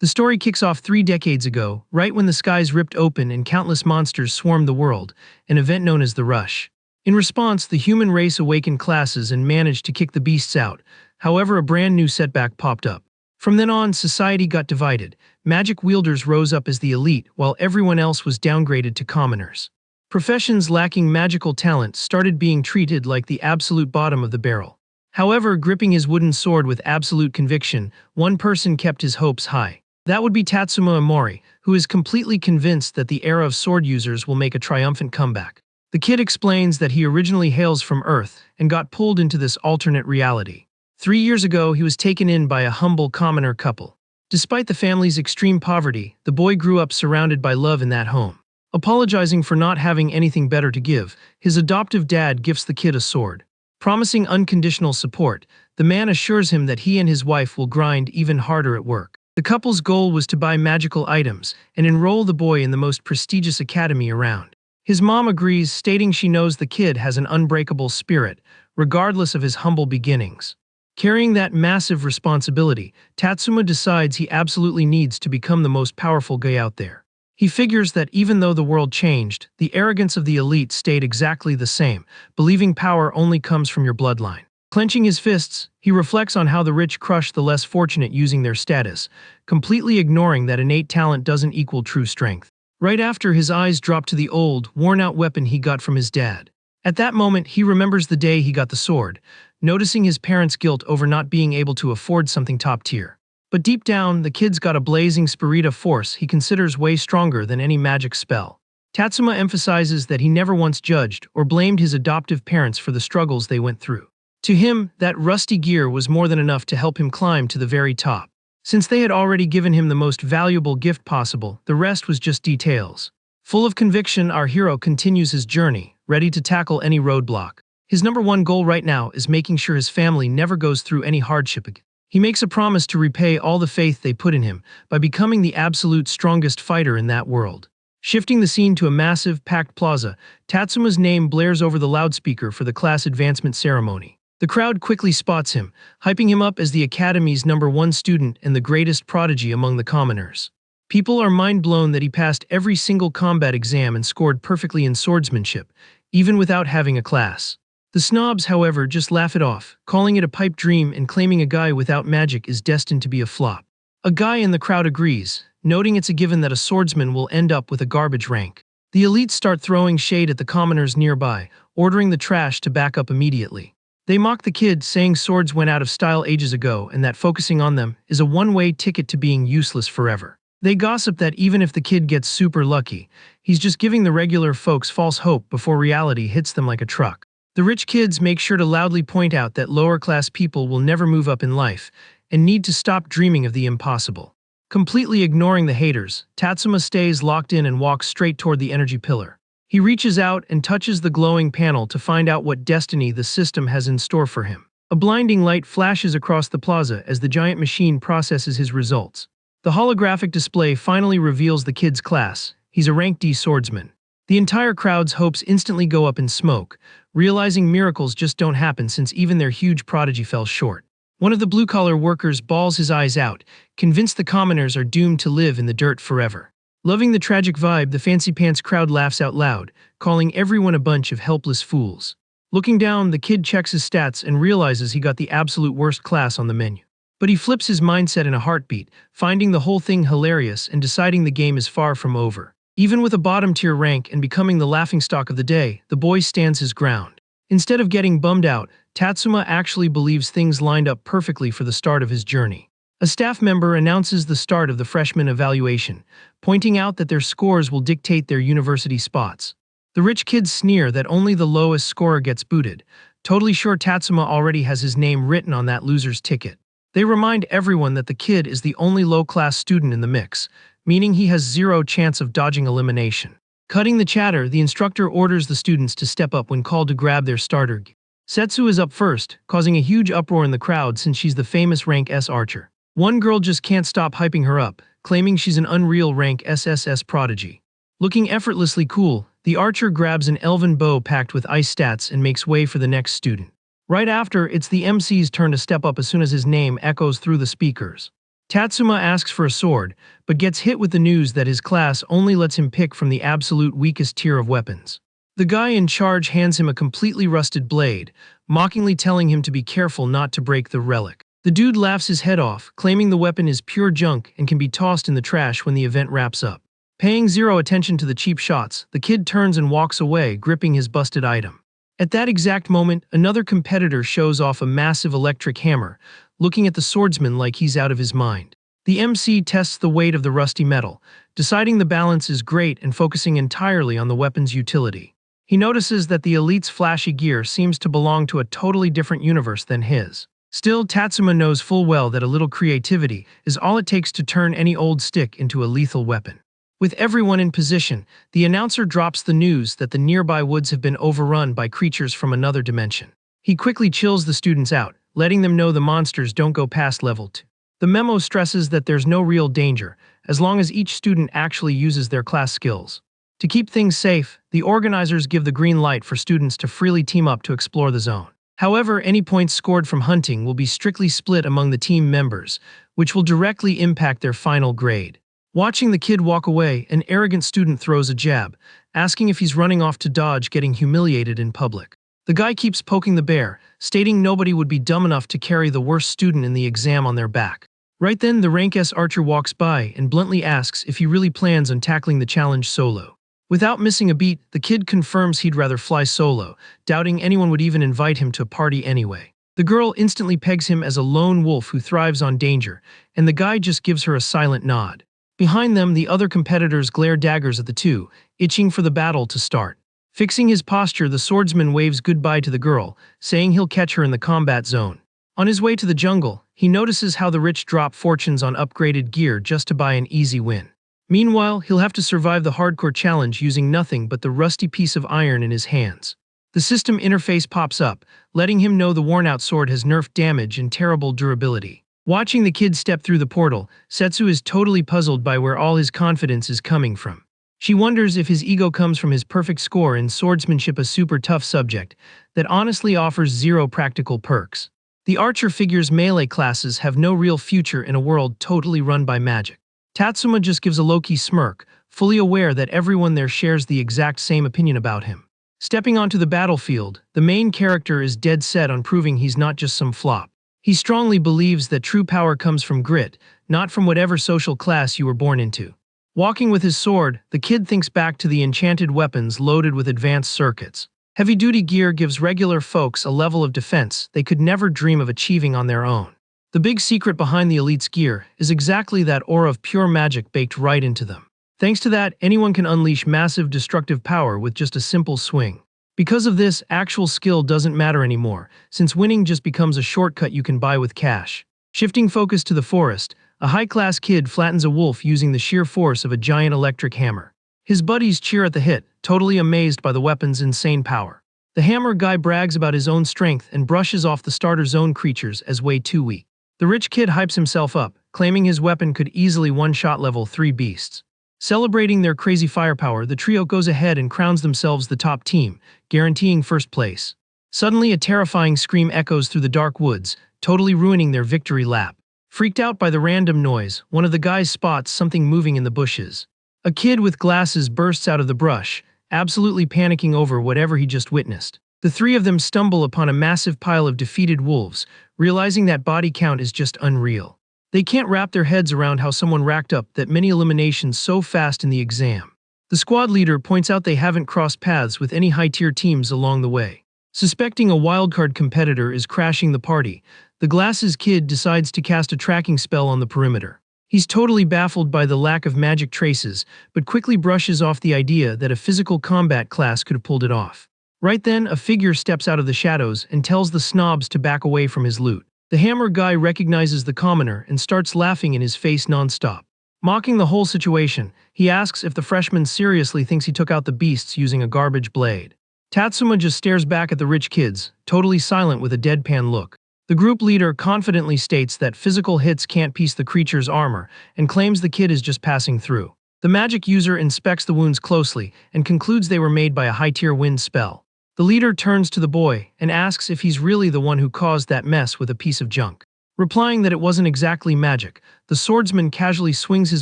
The story kicks off 3 decades ago, right when the skies ripped open and countless monsters swarmed the world, an event known as the Rush. In response, the human race awakened classes and managed to kick the beasts out. However, a brand new setback popped up. From then on, society got divided. Magic wielders rose up as the elite, while everyone else was downgraded to commoners. Professions lacking magical talent started being treated like the absolute bottom of the barrel. However, gripping his wooden sword with absolute conviction, one person kept his hopes high. That would be Tatsuma Amori, who is completely convinced that the era of sword users will make a triumphant comeback. The kid explains that he originally hails from Earth and got pulled into this alternate reality. 3 years ago, he was taken in by a humble commoner couple. Despite the family's extreme poverty, the boy grew up surrounded by love in that home. Apologizing for not having anything better to give, his adoptive dad gifts the kid a sword. Promising unconditional support, the man assures him that he and his wife will grind even harder at work. The couple's goal was to buy magical items and enroll the boy in the most prestigious academy around. His mom agrees, stating she knows the kid has an unbreakable spirit, regardless of his humble beginnings. Carrying that massive responsibility, Tatsuma decides he absolutely needs to become the most powerful guy out there. He figures that even though the world changed, the arrogance of the elite stayed exactly the same, believing power only comes from your bloodline. Clenching his fists, he reflects on how the rich crush the less fortunate using their status, completely ignoring that innate talent doesn't equal true strength. Right after, his eyes drop to the old, worn-out weapon he got from his dad. At that moment, he remembers the day he got the sword, noticing his parents' guilt over not being able to afford something top-tier. But deep down, the kid's got a blazing spirit of force he considers way stronger than any magic spell. Tatsuma emphasizes that he never once judged or blamed his adoptive parents for the struggles they went through. To him, that rusty gear was more than enough to help him climb to the very top. Since they had already given him the most valuable gift possible, the rest was just details. Full of conviction, our hero continues his journey, ready to tackle any roadblock. His number one goal right now is making sure his family never goes through any hardship again. He makes a promise to repay all the faith they put in him by becoming the absolute strongest fighter in that world. Shifting the scene to a massive, packed plaza, Tatsuma's name blares over the loudspeaker for the class advancement ceremony. The crowd quickly spots him, hyping him up as the Academy's #1 student and the greatest prodigy among the commoners. People are mind-blown that he passed every single combat exam and scored perfectly in swordsmanship, even without having a class. The snobs, however, just laugh it off, calling it a pipe dream and claiming a guy without magic is destined to be a flop. A guy in the crowd agrees, noting it's a given that a swordsman will end up with a garbage rank. The elites start throwing shade at the commoners nearby, ordering the trash to back up immediately. They mock the kid, saying swords went out of style ages ago and that focusing on them is a one-way ticket to being useless forever. They gossip that even if the kid gets super lucky, he's just giving the regular folks false hope before reality hits them like a truck. The rich kids make sure to loudly point out that lower-class people will never move up in life and need to stop dreaming of the impossible. Completely ignoring the haters, Tatsuma stays locked in and walks straight toward the energy pillar. He reaches out and touches the glowing panel to find out what destiny the system has in store for him. A blinding light flashes across the plaza as the giant machine processes his results. The holographic display finally reveals the kid's class. He's a rank D swordsman. The entire crowd's hopes instantly go up in smoke, realizing miracles just don't happen since even their huge prodigy fell short. One of the blue-collar workers bawls his eyes out, convinced the commoners are doomed to live in the dirt forever. Loving the tragic vibe, the fancy pants crowd laughs out loud, calling everyone a bunch of helpless fools. Looking down, the kid checks his stats and realizes he got the absolute worst class on the menu. But he flips his mindset in a heartbeat, finding the whole thing hilarious and deciding the game is far from over. Even with a bottom-tier rank and becoming the laughingstock of the day, the boy stands his ground. Instead of getting bummed out, Tatsuma actually believes things lined up perfectly for the start of his journey. A staff member announces the start of the freshman evaluation, pointing out that their scores will dictate their university spots. The rich kids sneer that only the lowest scorer gets booted, totally sure Tatsuma already has his name written on that loser's ticket. They remind everyone that the kid is the only low-class student in the mix, meaning he has zero chance of dodging elimination. Cutting the chatter, the instructor orders the students to step up when called to grab their starter gear. Setsu is up first, causing a huge uproar in the crowd since she's the famous rank S archer. One girl just can't stop hyping her up, claiming she's an unreal rank SSS prodigy. Looking effortlessly cool, the archer grabs an elven bow packed with ice stats and makes way for the next student. Right after, it's the MC's turn to step up as soon as his name echoes through the speakers. Tatsuma asks for a sword, but gets hit with the news that his class only lets him pick from the absolute weakest tier of weapons. The guy in charge hands him a completely rusted blade, mockingly telling him to be careful not to break the relic. The dude laughs his head off, claiming the weapon is pure junk and can be tossed in the trash when the event wraps up. Paying zero attention to the cheap shots, the kid turns and walks away, gripping his busted item. At that exact moment, another competitor shows off a massive electric hammer, looking at the swordsman like he's out of his mind. The MC tests the weight of the rusty metal, deciding the balance is great and focusing entirely on the weapon's utility. He notices that the elite's flashy gear seems to belong to a totally different universe than his. Still, Tatsuma knows full well that a little creativity is all it takes to turn any old stick into a lethal weapon. With everyone in position, the announcer drops the news that the nearby woods have been overrun by creatures from another dimension. He quickly chills the students out, letting them know the monsters don't go past level 2. The memo stresses that there's no real danger, as long as each student actually uses their class skills. To keep things safe, the organizers give the green light for students to freely team up to explore the zone. However, any points scored from hunting will be strictly split among the team members, which will directly impact their final grade. Watching the kid walk away, an arrogant student throws a jab, asking if he's running off to dodge getting humiliated in public. The guy keeps poking the bear, stating nobody would be dumb enough to carry the worst student in the exam on their back. Right then, the rank S archer walks by and bluntly asks if he really plans on tackling the challenge solo. Without missing a beat, the kid confirms he'd rather fly solo, doubting anyone would even invite him to a party anyway. The girl instantly pegs him as a lone wolf who thrives on danger, and the guy just gives her a silent nod. Behind them, the other competitors glare daggers at the two, itching for the battle to start. Fixing his posture, the swordsman waves goodbye to the girl, saying he'll catch her in the combat zone. On his way to the jungle, he notices how the rich drop fortunes on upgraded gear just to buy an easy win. Meanwhile, he'll have to survive the hardcore challenge using nothing but the rusty piece of iron in his hands. The system interface pops up, letting him know the worn-out sword has nerfed damage and terrible durability. Watching the kid step through the portal, Setsu is totally puzzled by where all his confidence is coming from. She wonders if his ego comes from his perfect score in swordsmanship, a super tough subject that honestly offers zero practical perks. The archer figures melee classes have no real future in a world totally run by magic. Tatsuma just gives a low-key smirk, fully aware that everyone there shares the exact same opinion about him. Stepping onto the battlefield, the main character is dead set on proving he's not just some flop. He strongly believes that true power comes from grit, not from whatever social class you were born into. Walking with his sword, the kid thinks back to the enchanted weapons loaded with advanced circuits. Heavy-duty gear gives regular folks a level of defense they could never dream of achieving on their own. The big secret behind the elite's gear is exactly that aura of pure magic baked right into them. Thanks to that, anyone can unleash massive destructive power with just a simple swing. Because of this, actual skill doesn't matter anymore, since winning just becomes a shortcut you can buy with cash. Shifting focus to the forest, a high-class kid flattens a wolf using the sheer force of a giant electric hammer. His buddies cheer at the hit, totally amazed by the weapon's insane power. The hammer guy brags about his own strength and brushes off the starter zone creatures as way too weak. The rich kid hypes himself up, claiming his weapon could easily one-shot level 3 beasts. Celebrating their crazy firepower, the trio goes ahead and crowns themselves the top team, guaranteeing first place. Suddenly, a terrifying scream echoes through the dark woods, totally ruining their victory lap. Freaked out by the random noise, one of the guys spots something moving in the bushes. A kid with glasses bursts out of the brush, absolutely panicking over whatever he just witnessed. The three of them stumble upon a massive pile of defeated wolves, realizing that body count is just unreal. They can't wrap their heads around how someone racked up that many eliminations so fast in the exam. The squad leader points out they haven't crossed paths with any high-tier teams along the way. Suspecting a wildcard competitor is crashing the party, the glasses kid decides to cast a tracking spell on the perimeter. He's totally baffled by the lack of magic traces, but quickly brushes off the idea that a physical combat class could have pulled it off. Right then, a figure steps out of the shadows and tells the snobs to back away from his loot. The hammer guy recognizes the commoner and starts laughing in his face non-stop. Mocking the whole situation, he asks if the freshman seriously thinks he took out the beasts using a garbage blade. Tatsuma just stares back at the rich kids, totally silent with a deadpan look. The group leader confidently states that physical hits can't piece the creature's armor and claims the kid is just passing through. The magic user inspects the wounds closely and concludes they were made by a high-tier wind spell. The leader turns to the boy and asks if he's really the one who caused that mess with a piece of junk. Replying that it wasn't exactly magic, the swordsman casually swings his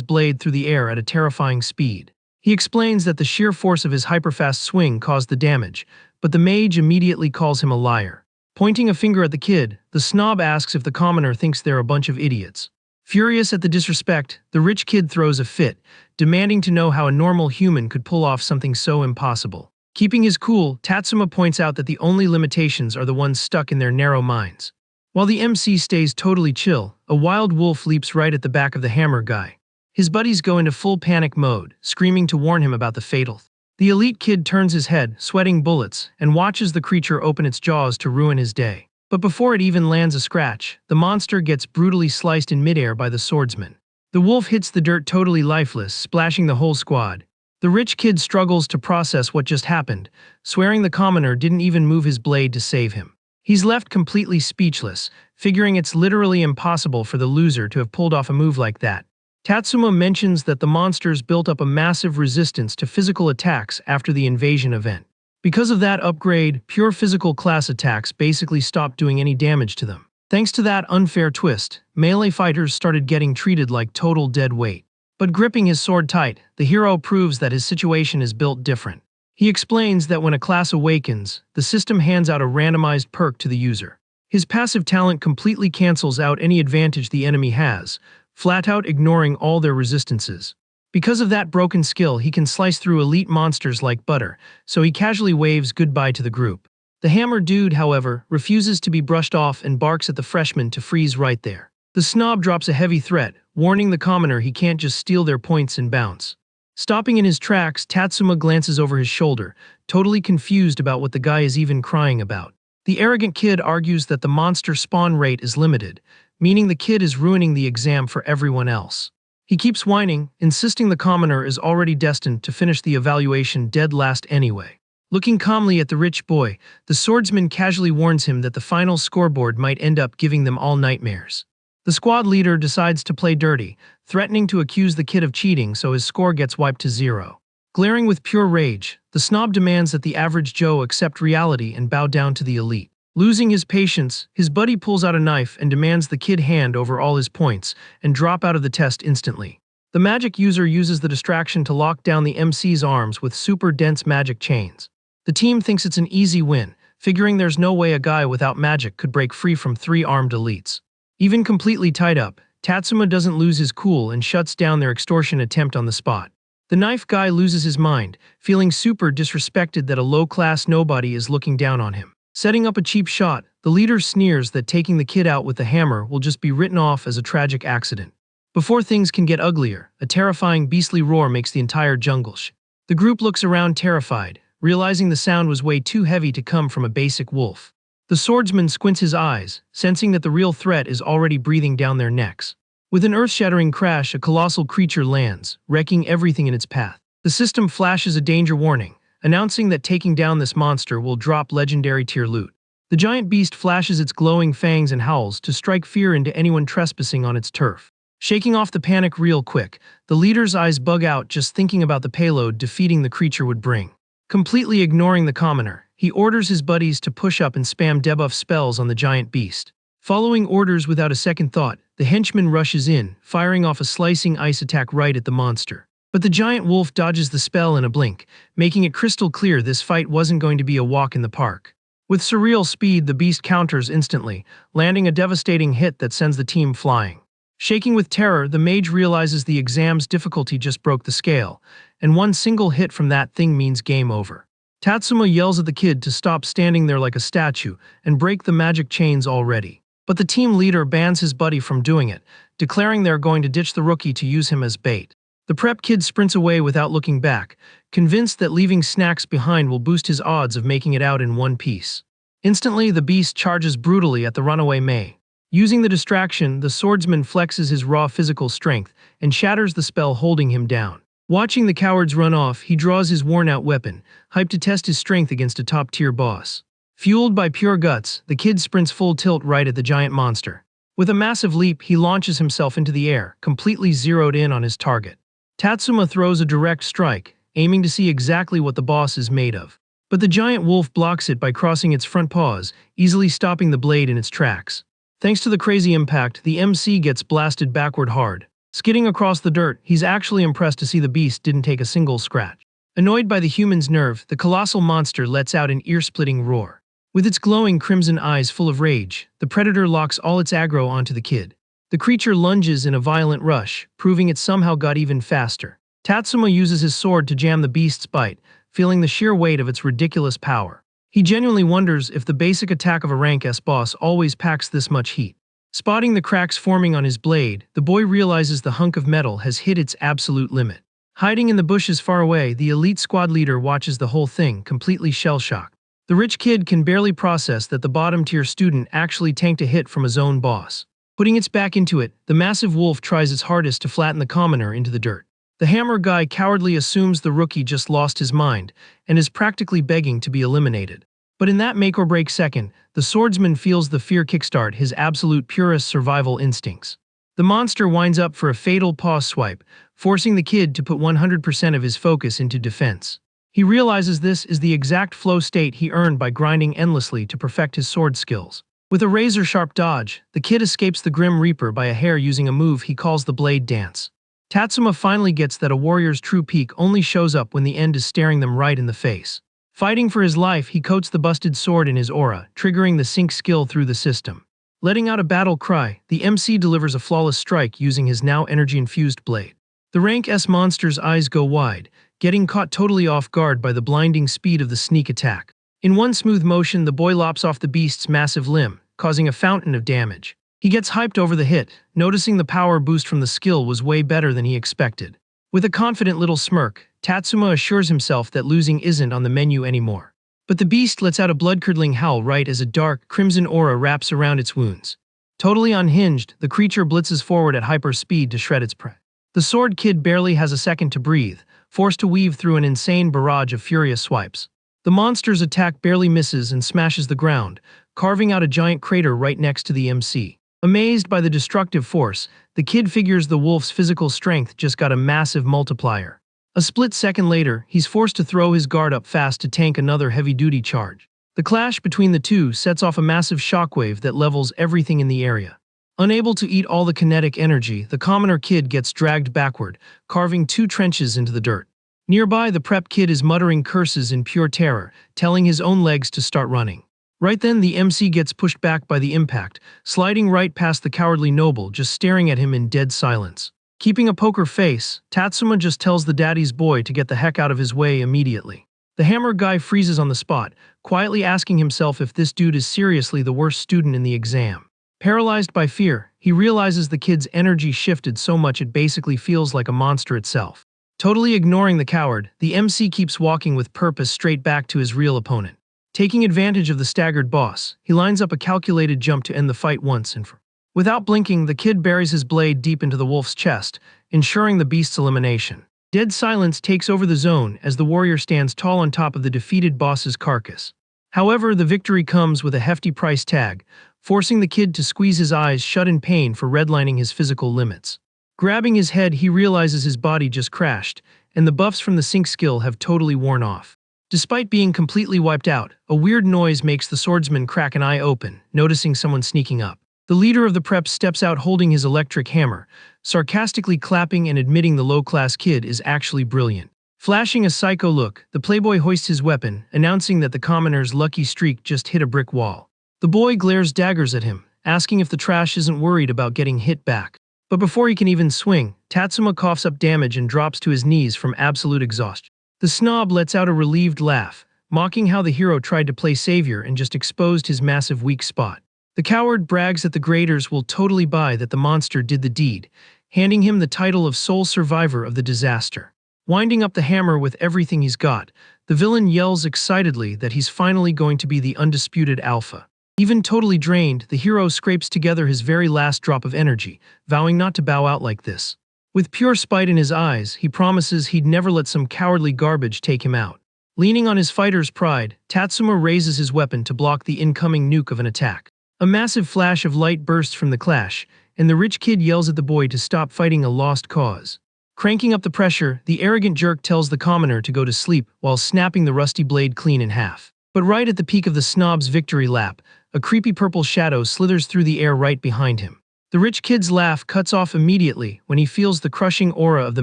blade through the air at a terrifying speed. He explains that the sheer force of his hyperfast swing caused the damage, but the mage immediately calls him a liar. Pointing a finger at the kid, the snob asks if the commoner thinks they're a bunch of idiots. Furious at the disrespect, the rich kid throws a fit, demanding to know how a normal human could pull off something so impossible. Keeping his cool, Tatsuma points out that the only limitations are the ones stuck in their narrow minds. While the MC stays totally chill, a wild wolf leaps right at the back of the hammer guy. His buddies go into full panic mode, screaming to warn him about the fatal. The elite kid turns his head, sweating bullets, and watches the creature open its jaws to ruin his day. But before it even lands a scratch, the monster gets brutally sliced in midair by the swordsman. The wolf hits the dirt totally lifeless, splashing the whole squad. The rich kid struggles to process what just happened, swearing the commoner didn't even move his blade to save him. He's left completely speechless, figuring it's literally impossible for the loser to have pulled off a move like that. Tatsuma mentions that the monsters built up a massive resistance to physical attacks after the invasion event. Because of that upgrade, pure physical class attacks basically stopped doing any damage to them. Thanks to that unfair twist, melee fighters started getting treated like total dead weight. But gripping his sword tight, the hero proves that his situation is built different. He explains that when a class awakens, the system hands out a randomized perk to the user. His passive talent completely cancels out any advantage the enemy has, flat out ignoring all their resistances. Because of that broken skill, he can slice through elite monsters like butter, so he casually waves goodbye to the group. The hammer dude, however, refuses to be brushed off and barks at the freshman to freeze right there. The snob drops a heavy threat, warning the commoner he can't just steal their points and bounce. Stopping in his tracks, Tatsuma glances over his shoulder, totally confused about what the guy is even crying about. The arrogant kid argues that the monster spawn rate is limited, meaning the kid is ruining the exam for everyone else. He keeps whining, insisting the commoner is already destined to finish the evaluation dead last anyway. Looking calmly at the rich boy, the swordsman casually warns him that the final scoreboard might end up giving them all nightmares. The squad leader decides to play dirty, threatening to accuse the kid of cheating so his score gets wiped to 0. Glaring with pure rage, the snob demands that the average Joe accept reality and bow down to the elite. Losing his patience, his buddy pulls out a knife and demands the kid hand over all his points and drop out of the test instantly. The magic user uses the distraction to lock down the MC's arms with super dense magic chains. The team thinks it's an easy win, figuring there's no way a guy without magic could break free from 3 armed elites. Even completely tied up, Tatsuma doesn't lose his cool and shuts down their extortion attempt on the spot. The knife guy loses his mind, feeling super disrespected that a low-class nobody is looking down on him. Setting up a cheap shot, the leader sneers that taking the kid out with the hammer will just be written off as a tragic accident. Before things can get uglier, a terrifying beastly roar makes the entire jungle shake. The group looks around terrified, realizing the sound was way too heavy to come from a basic wolf. The swordsman squints his eyes, sensing that the real threat is already breathing down their necks. With an earth-shattering crash, a colossal creature lands, wrecking everything in its path. The system flashes a danger warning, announcing that taking down this monster will drop legendary tier loot. The giant beast flashes its glowing fangs and howls to strike fear into anyone trespassing on its turf. Shaking off the panic real quick, the leader's eyes bug out just thinking about the payload defeating the creature would bring. Completely ignoring the commoner, he orders his buddies to push up and spam debuff spells on the giant beast. Following orders without a second thought, the henchman rushes in, firing off a slicing ice attack right at the monster. But the giant wolf dodges the spell in a blink, making it crystal clear this fight wasn't going to be a walk in the park. With surreal speed, the beast counters instantly, landing a devastating hit that sends the team flying. Shaking with terror, the mage realizes the exam's difficulty just broke the scale, and one single hit from that thing means game over. Tatsuma yells at the kid to stop standing there like a statue and break the magic chains already. But the team leader bans his buddy from doing it, declaring they're going to ditch the rookie to use him as bait. The prep kid sprints away without looking back, convinced that leaving snacks behind will boost his odds of making it out in one piece. Instantly, the beast charges brutally at the runaway Mei. Using the distraction, the swordsman flexes his raw physical strength and shatters the spell holding him down. Watching the cowards run off, he draws his worn-out weapon, hyped to test his strength against a top-tier boss. Fueled by pure guts, the kid sprints full tilt right at the giant monster. With a massive leap, he launches himself into the air, completely zeroed in on his target. Tatsuma throws a direct strike, aiming to see exactly what the boss is made of. But the giant wolf blocks it by crossing its front paws, easily stopping the blade in its tracks. Thanks to the crazy impact, the MC gets blasted backward hard. Skidding across the dirt, he's actually impressed to see the beast didn't take a single scratch. Annoyed by the human's nerve, the colossal monster lets out an ear-splitting roar. With its glowing crimson eyes full of rage, the predator locks all its aggro onto the kid. The creature lunges in a violent rush, proving it somehow got even faster. Tatsuma uses his sword to jam the beast's bite, feeling the sheer weight of its ridiculous power. He genuinely wonders if the basic attack of a rank S boss always packs this much heat. Spotting the cracks forming on his blade, the boy realizes the hunk of metal has hit its absolute limit. Hiding in the bushes far away, the elite squad leader watches the whole thing, completely shell-shocked. The rich kid can barely process that the bottom-tier student actually tanked a hit from his own boss. Putting its back into it, the massive wolf tries its hardest to flatten the commoner into the dirt. The hammer guy cowardly assumes the rookie just lost his mind and is practically begging to be eliminated. But in that make-or-break second, the swordsman feels the fear kickstart his absolute purest survival instincts. The monster winds up for a fatal paw swipe, forcing the kid to put 100% of his focus into defense. He realizes this is the exact flow state he earned by grinding endlessly to perfect his sword skills. With a razor-sharp dodge, the kid escapes the Grim Reaper by a hair using a move he calls the Blade Dance. Tatsuma finally gets that a warrior's true peak only shows up when the end is staring them right in the face. Fighting for his life, he coats the busted sword in his aura, triggering the sync skill through the system. Letting out a battle cry, the MC delivers a flawless strike using his now energy-infused blade. The rank S monster's eyes go wide, getting caught totally off guard by the blinding speed of the sneak attack. In one smooth motion, the boy lops off the beast's massive limb, causing a fountain of damage. He gets hyped over the hit, noticing the power boost from the skill was way better than he expected. With a confident little smirk, Tatsuma assures himself that losing isn't on the menu anymore. But the beast lets out a blood-curdling howl right as a dark, crimson aura wraps around its wounds. Totally unhinged, the creature blitzes forward at hyper speed to shred its prey. The sword kid barely has a second to breathe, forced to weave through an insane barrage of furious swipes. The monster's attack barely misses and smashes the ground, carving out a giant crater right next to the MC. Amazed by the destructive force, the kid figures the wolf's physical strength just got a massive multiplier. A split second later, he's forced to throw his guard up fast to tank another heavy-duty charge. The clash between the two sets off a massive shockwave that levels everything in the area. Unable to eat all the kinetic energy, the commoner kid gets dragged backward, carving 2 trenches into the dirt. Nearby, the prep kid is muttering curses in pure terror, telling his own legs to start running. Right then, the MC gets pushed back by the impact, sliding right past the cowardly noble, just staring at him in dead silence. Keeping a poker face, Tatsuma just tells the daddy's boy to get the heck out of his way immediately. The hammer guy freezes on the spot, quietly asking himself if this dude is seriously the worst student in the exam. Paralyzed by fear, he realizes the kid's energy shifted so much it basically feels like a monster itself. Totally ignoring the coward, the MC keeps walking with purpose straight back to his real opponent. Taking advantage of the staggered boss, he lines up a calculated jump to end the fight once and for all. Without blinking, the kid buries his blade deep into the wolf's chest, ensuring the beast's elimination. Dead silence takes over the zone as the warrior stands tall on top of the defeated boss's carcass. However, the victory comes with a hefty price tag, forcing the kid to squeeze his eyes shut in pain for redlining his physical limits. Grabbing his head, he realizes his body just crashed, and the buffs from the sync skill have totally worn off. Despite being completely wiped out, a weird noise makes the swordsman crack an eye open, noticing someone sneaking up. The leader of the prep steps out holding his electric hammer, sarcastically clapping and admitting the low-class kid is actually brilliant. Flashing a psycho look, the playboy hoists his weapon, announcing that the commoner's lucky streak just hit a brick wall. The boy glares daggers at him, asking if the trash isn't worried about getting hit back. But before he can even swing, Tatsuma coughs up damage and drops to his knees from absolute exhaustion. The snob lets out a relieved laugh, mocking how the hero tried to play savior and just exposed his massive weak spot. The coward brags that the graders will totally buy that the monster did the deed, handing him the title of sole survivor of the disaster. Winding up the hammer with everything he's got, the villain yells excitedly that he's finally going to be the undisputed alpha. Even totally drained, the hero scrapes together his very last drop of energy, vowing not to bow out like this. With pure spite in his eyes, he promises he'd never let some cowardly garbage take him out. Leaning on his fighter's pride, Tatsuma raises his weapon to block the incoming nuke of an attack. A massive flash of light bursts from the clash, and the rich kid yells at the boy to stop fighting a lost cause. Cranking up the pressure, the arrogant jerk tells the commoner to go to sleep while snapping the rusty blade clean in half. But right at the peak of the snob's victory lap, a creepy purple shadow slithers through the air right behind him. The rich kid's laugh cuts off immediately when he feels the crushing aura of the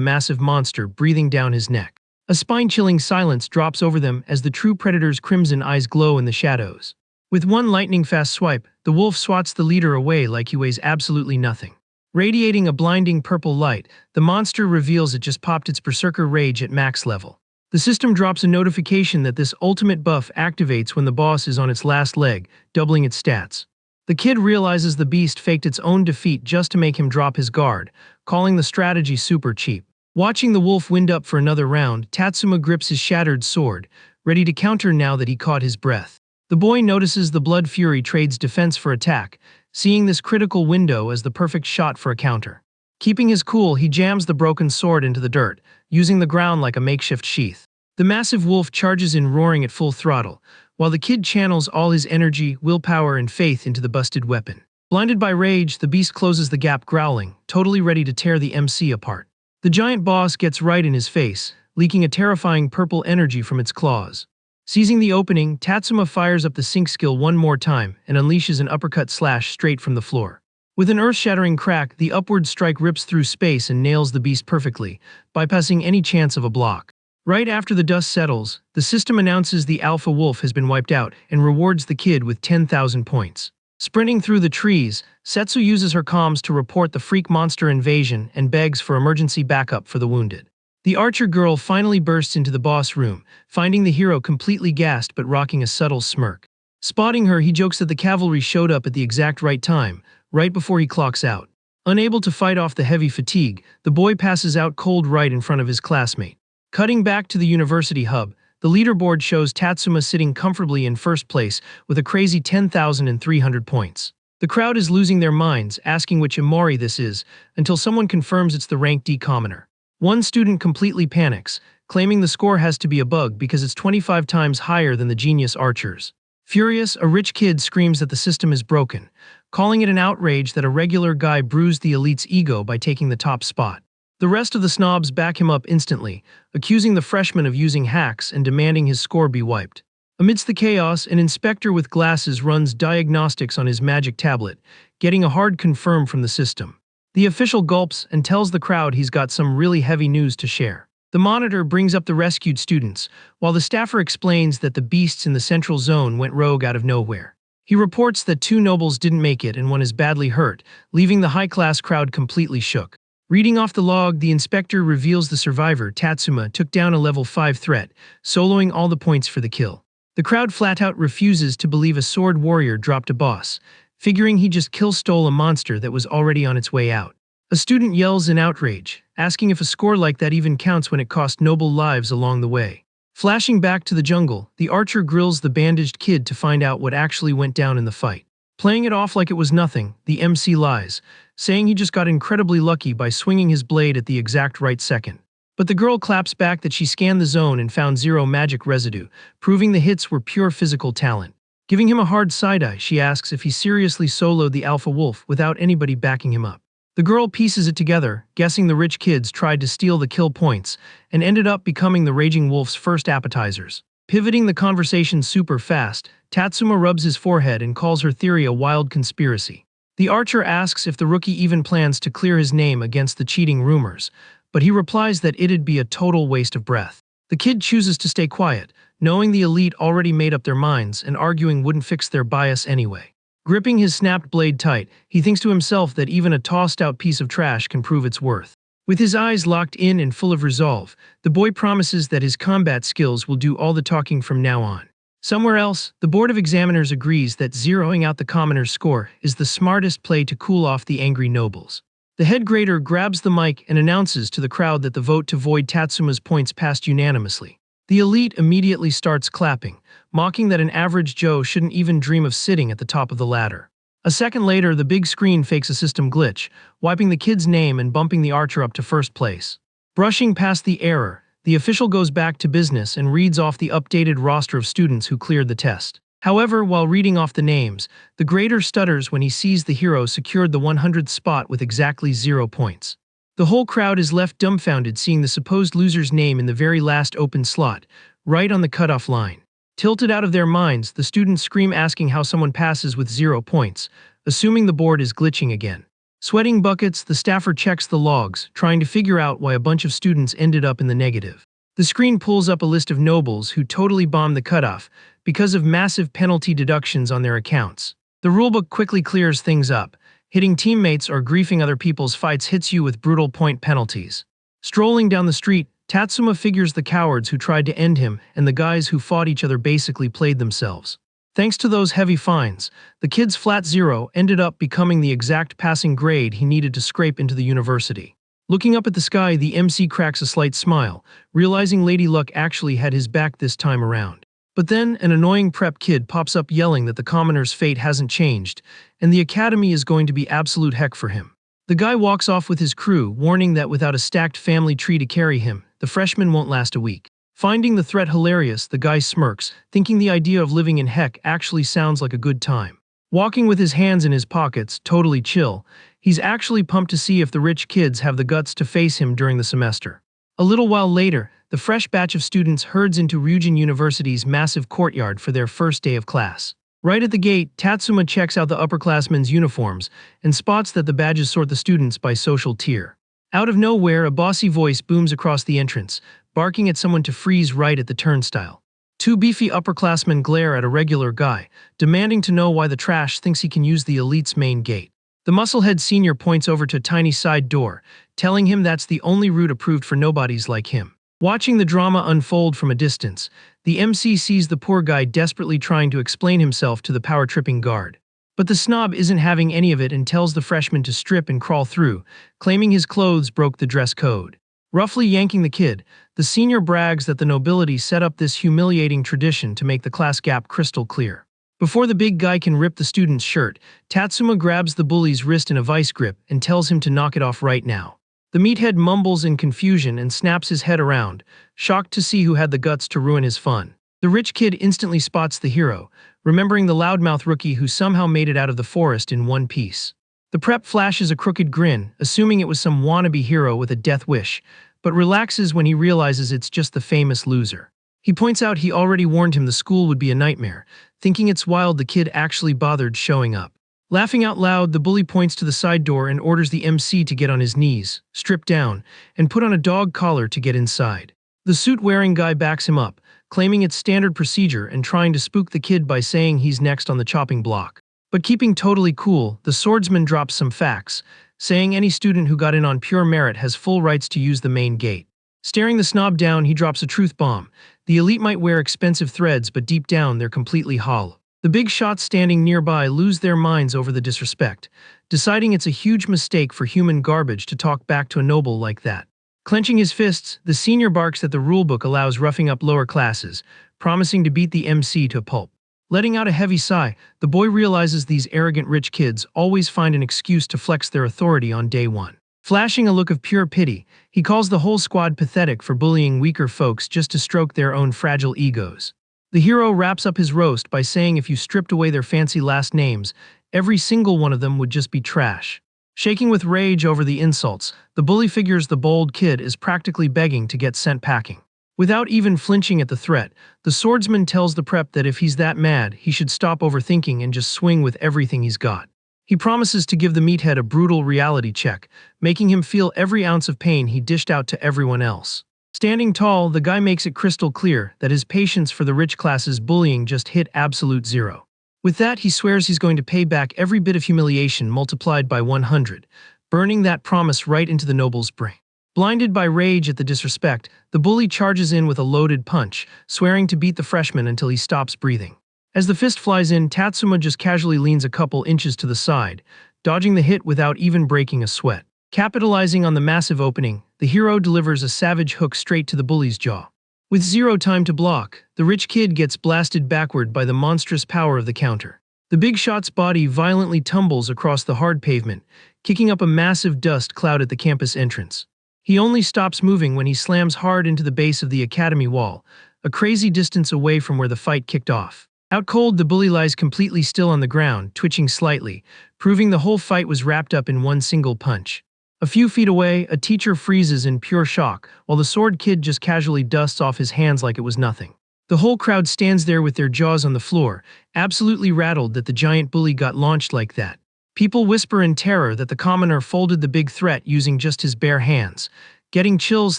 massive monster breathing down his neck. A spine-chilling silence drops over them as the true predator's crimson eyes glow in the shadows. With one lightning-fast swipe, the wolf swats the leader away like he weighs absolutely nothing. Radiating a blinding purple light, the monster reveals it just popped its berserker rage at max level. The system drops a notification that this ultimate buff activates when the boss is on its last leg, doubling its stats. The kid realizes the beast faked its own defeat just to make him drop his guard, calling the strategy super cheap. Watching the wolf wind up for another round, Tatsuma grips his shattered sword, ready to counter now that he caught his breath. The boy notices the blood fury trades defense for attack, seeing this critical window as the perfect shot for a counter. Keeping his cool, he jams the broken sword into the dirt, using the ground like a makeshift sheath. The massive wolf charges in roaring at full throttle, while the kid channels all his energy, willpower, and faith into the busted weapon. Blinded by rage, the beast closes the gap growling, totally ready to tear the MC apart. The giant boss gets right in his face, leaking a terrifying purple energy from its claws. Seizing the opening, Tatsuma fires up the sync skill one more time and unleashes an uppercut slash straight from the floor. With an earth-shattering crack, the upward strike rips through space and nails the beast perfectly, bypassing any chance of a block. Right after the dust settles, the system announces the alpha wolf has been wiped out and rewards the kid with 10,000 points. Sprinting through the trees, Setsu uses her comms to report the freak monster invasion and begs for emergency backup for the wounded. The archer girl finally bursts into the boss room, finding the hero completely gassed but rocking a subtle smirk. Spotting her, he jokes that the cavalry showed up at the exact right time, right before he clocks out. Unable to fight off the heavy fatigue, the boy passes out cold right in front of his classmate. Cutting back to the university hub, the leaderboard shows Tatsuma sitting comfortably in first place with a crazy 10,300 points. The crowd is losing their minds, asking which Imori this is, until someone confirms it's the rank D commoner. One student completely panics, claiming the score has to be a bug because it's 25 times higher than the genius archers. Furious, a rich kid screams that the system is broken, calling it an outrage that a regular guy bruised the elite's ego by taking the top spot. The rest of the snobs back him up instantly, accusing the freshman of using hacks and demanding his score be wiped. Amidst the chaos, an inspector with glasses runs diagnostics on his magic tablet, getting a hard confirm from the system. The official gulps and tells the crowd he's got some really heavy news to share. The monitor brings up the rescued students, while the staffer explains that the beasts in the central zone went rogue out of nowhere. He reports that 2 nobles didn't make it and one is badly hurt, leaving the high-class crowd completely shook. Reading off the log, the inspector reveals the survivor, Tatsuma, took down a level 5 threat, soloing all the points for the kill. The crowd flat-out refuses to believe a sword warrior dropped a boss, figuring he just kill-stole a monster that was already on its way out. A student yells in outrage, asking if a score like that even counts when it cost noble lives along the way. Flashing back to the jungle, the archer grills the bandaged kid to find out what actually went down in the fight. Playing it off like it was nothing, the MC lies, saying he just got incredibly lucky by swinging his blade at the exact right second. But the girl claps back that she scanned the zone and found 0 magic residue, proving the hits were pure physical talent. Giving him a hard side-eye, she asks if he seriously soloed the alpha wolf without anybody backing him up. The girl pieces it together, guessing the rich kids tried to steal the kill points and ended up becoming the raging wolf's first appetizers. Pivoting the conversation super fast, Tatsuma rubs his forehead and calls her theory a wild conspiracy. The archer asks if the rookie even plans to clear his name against the cheating rumors, but he replies that it'd be a total waste of breath. The kid chooses to stay quiet, knowing the elite already made up their minds and arguing wouldn't fix their bias anyway. Gripping his snapped blade tight, he thinks to himself that even a tossed-out piece of trash can prove its worth. With his eyes locked in and full of resolve, the boy promises that his combat skills will do all the talking from now on. Somewhere else, the Board of Examiners agrees that zeroing out the commoner's score is the smartest play to cool off the angry nobles. The head grader grabs the mic and announces to the crowd that the vote to void Tatsuma's points passed unanimously. The elite immediately starts clapping, mocking that an average Joe shouldn't even dream of sitting at the top of the ladder. A second later, the big screen fakes a system glitch, wiping the kid's name and bumping the archer up to first place. Brushing past the error, the official goes back to business and reads off the updated roster of students who cleared the test. However, while reading off the names, the grader stutters when he sees the hero secured the 100th spot with exactly 0 points. The whole crowd is left dumbfounded seeing the supposed loser's name in the very last open slot, right on the cutoff line. Tilted out of their minds, the students scream asking how someone passes with 0 points, assuming the board is glitching again. Sweating buckets, the staffer checks the logs, trying to figure out why a bunch of students ended up in the negative. The screen pulls up a list of nobles who totally bombed the cutoff because of massive penalty deductions on their accounts. The rulebook quickly clears things up. Hitting teammates or griefing other people's fights hits you with brutal point penalties. Strolling down the street, Tatsuma figures the cowards who tried to end him and the guys who fought each other basically played themselves. Thanks to those heavy fines, the kid's flat 0 ended up becoming the exact passing grade he needed to scrape into the university. Looking up at the sky, the MC cracks a slight smile, realizing Lady Luck actually had his back this time around. But then, an annoying prep kid pops up yelling that the commoner's fate hasn't changed, and the academy is going to be absolute heck for him. The guy walks off with his crew, warning that without a stacked family tree to carry him, the freshman won't last a week. Finding the threat hilarious, the guy smirks, thinking the idea of living in heck actually sounds like a good time. Walking with his hands in his pockets, totally chill, he's actually pumped to see if the rich kids have the guts to face him during the semester. A little while later, the fresh batch of students herds into Ryujin University's massive courtyard for their first day of class. Right at the gate, Tatsuma checks out the upperclassmen's uniforms and spots that the badges sort the students by social tier. Out of nowhere, a bossy voice booms across the entrance, barking at someone to freeze right at the turnstile. 2 beefy upperclassmen glare at a regular guy, demanding to know why the trash thinks he can use the elite's main gate. The musclehead senior points over to a tiny side door, telling him that's the only route approved for nobodies like him. Watching the drama unfold from a distance, the MC sees the poor guy desperately trying to explain himself to the power-tripping guard. But the snob isn't having any of it and tells the freshman to strip and crawl through, claiming his clothes broke the dress code. Roughly yanking the kid, the senior brags that the nobility set up this humiliating tradition to make the class gap crystal clear. Before the big guy can rip the student's shirt, Tatsuma grabs the bully's wrist in a vice grip and tells him to knock it off right now. The meathead mumbles in confusion and snaps his head around, shocked to see who had the guts to ruin his fun. The rich kid instantly spots the hero, remembering the loudmouth rookie who somehow made it out of the forest in one piece. The prep flashes a crooked grin, assuming it was some wannabe hero with a death wish, but relaxes when he realizes it's just the famous loser. He points out he already warned him the school would be a nightmare, thinking it's wild the kid actually bothered showing up. Laughing out loud, the bully points to the side door and orders the MC to get on his knees, strip down, and put on a dog collar to get inside. The suit-wearing guy backs him up, claiming it's standard procedure and trying to spook the kid by saying he's next on the chopping block. But keeping totally cool, the swordsman drops some facts, saying any student who got in on pure merit has full rights to use the main gate. Staring the snob down, he drops a truth bomb. The elite might wear expensive threads, but deep down they're completely hollow. The big shots standing nearby lose their minds over the disrespect, deciding it's a huge mistake for human garbage to talk back to a noble like that. Clenching his fists, the senior barks that the rulebook allows roughing up lower classes, promising to beat the MC to a pulp. Letting out a heavy sigh, the boy realizes these arrogant rich kids always find an excuse to flex their authority on day one. Flashing a look of pure pity, he calls the whole squad pathetic for bullying weaker folks just to stroke their own fragile egos. The hero wraps up his roast by saying if you stripped away their fancy last names, every single one of them would just be trash. Shaking with rage over the insults, the bully figures the bold kid is practically begging to get sent packing. Without even flinching at the threat, the swordsman tells the prep that if he's that mad, he should stop overthinking and just swing with everything he's got. He promises to give the meathead a brutal reality check, making him feel every ounce of pain he dished out to everyone else. Standing tall, the guy makes it crystal clear that his patience for the rich class's bullying just hit absolute zero. With that, he swears he's going to pay back every bit of humiliation multiplied by 100, burning that promise right into the noble's brain. Blinded by rage at the disrespect, the bully charges in with a loaded punch, swearing to beat the freshman until he stops breathing. As the fist flies in, Tatsuma just casually leans a couple inches to the side, dodging the hit without even breaking a sweat. Capitalizing on the massive opening, the hero delivers a savage hook straight to the bully's jaw. With 0 time to block, the rich kid gets blasted backward by the monstrous power of the counter. The big shot's body violently tumbles across the hard pavement, kicking up a massive dust cloud at the campus entrance. He only stops moving when he slams hard into the base of the academy wall, a crazy distance away from where the fight kicked off. Out cold, the bully lies completely still on the ground, twitching slightly, proving the whole fight was wrapped up in one single punch. A few feet away, a teacher freezes in pure shock, while the sword kid just casually dusts off his hands like it was nothing. The whole crowd stands there with their jaws on the floor, absolutely rattled that the giant bully got launched like that. People whisper in terror that the commoner folded the big threat using just his bare hands, getting chills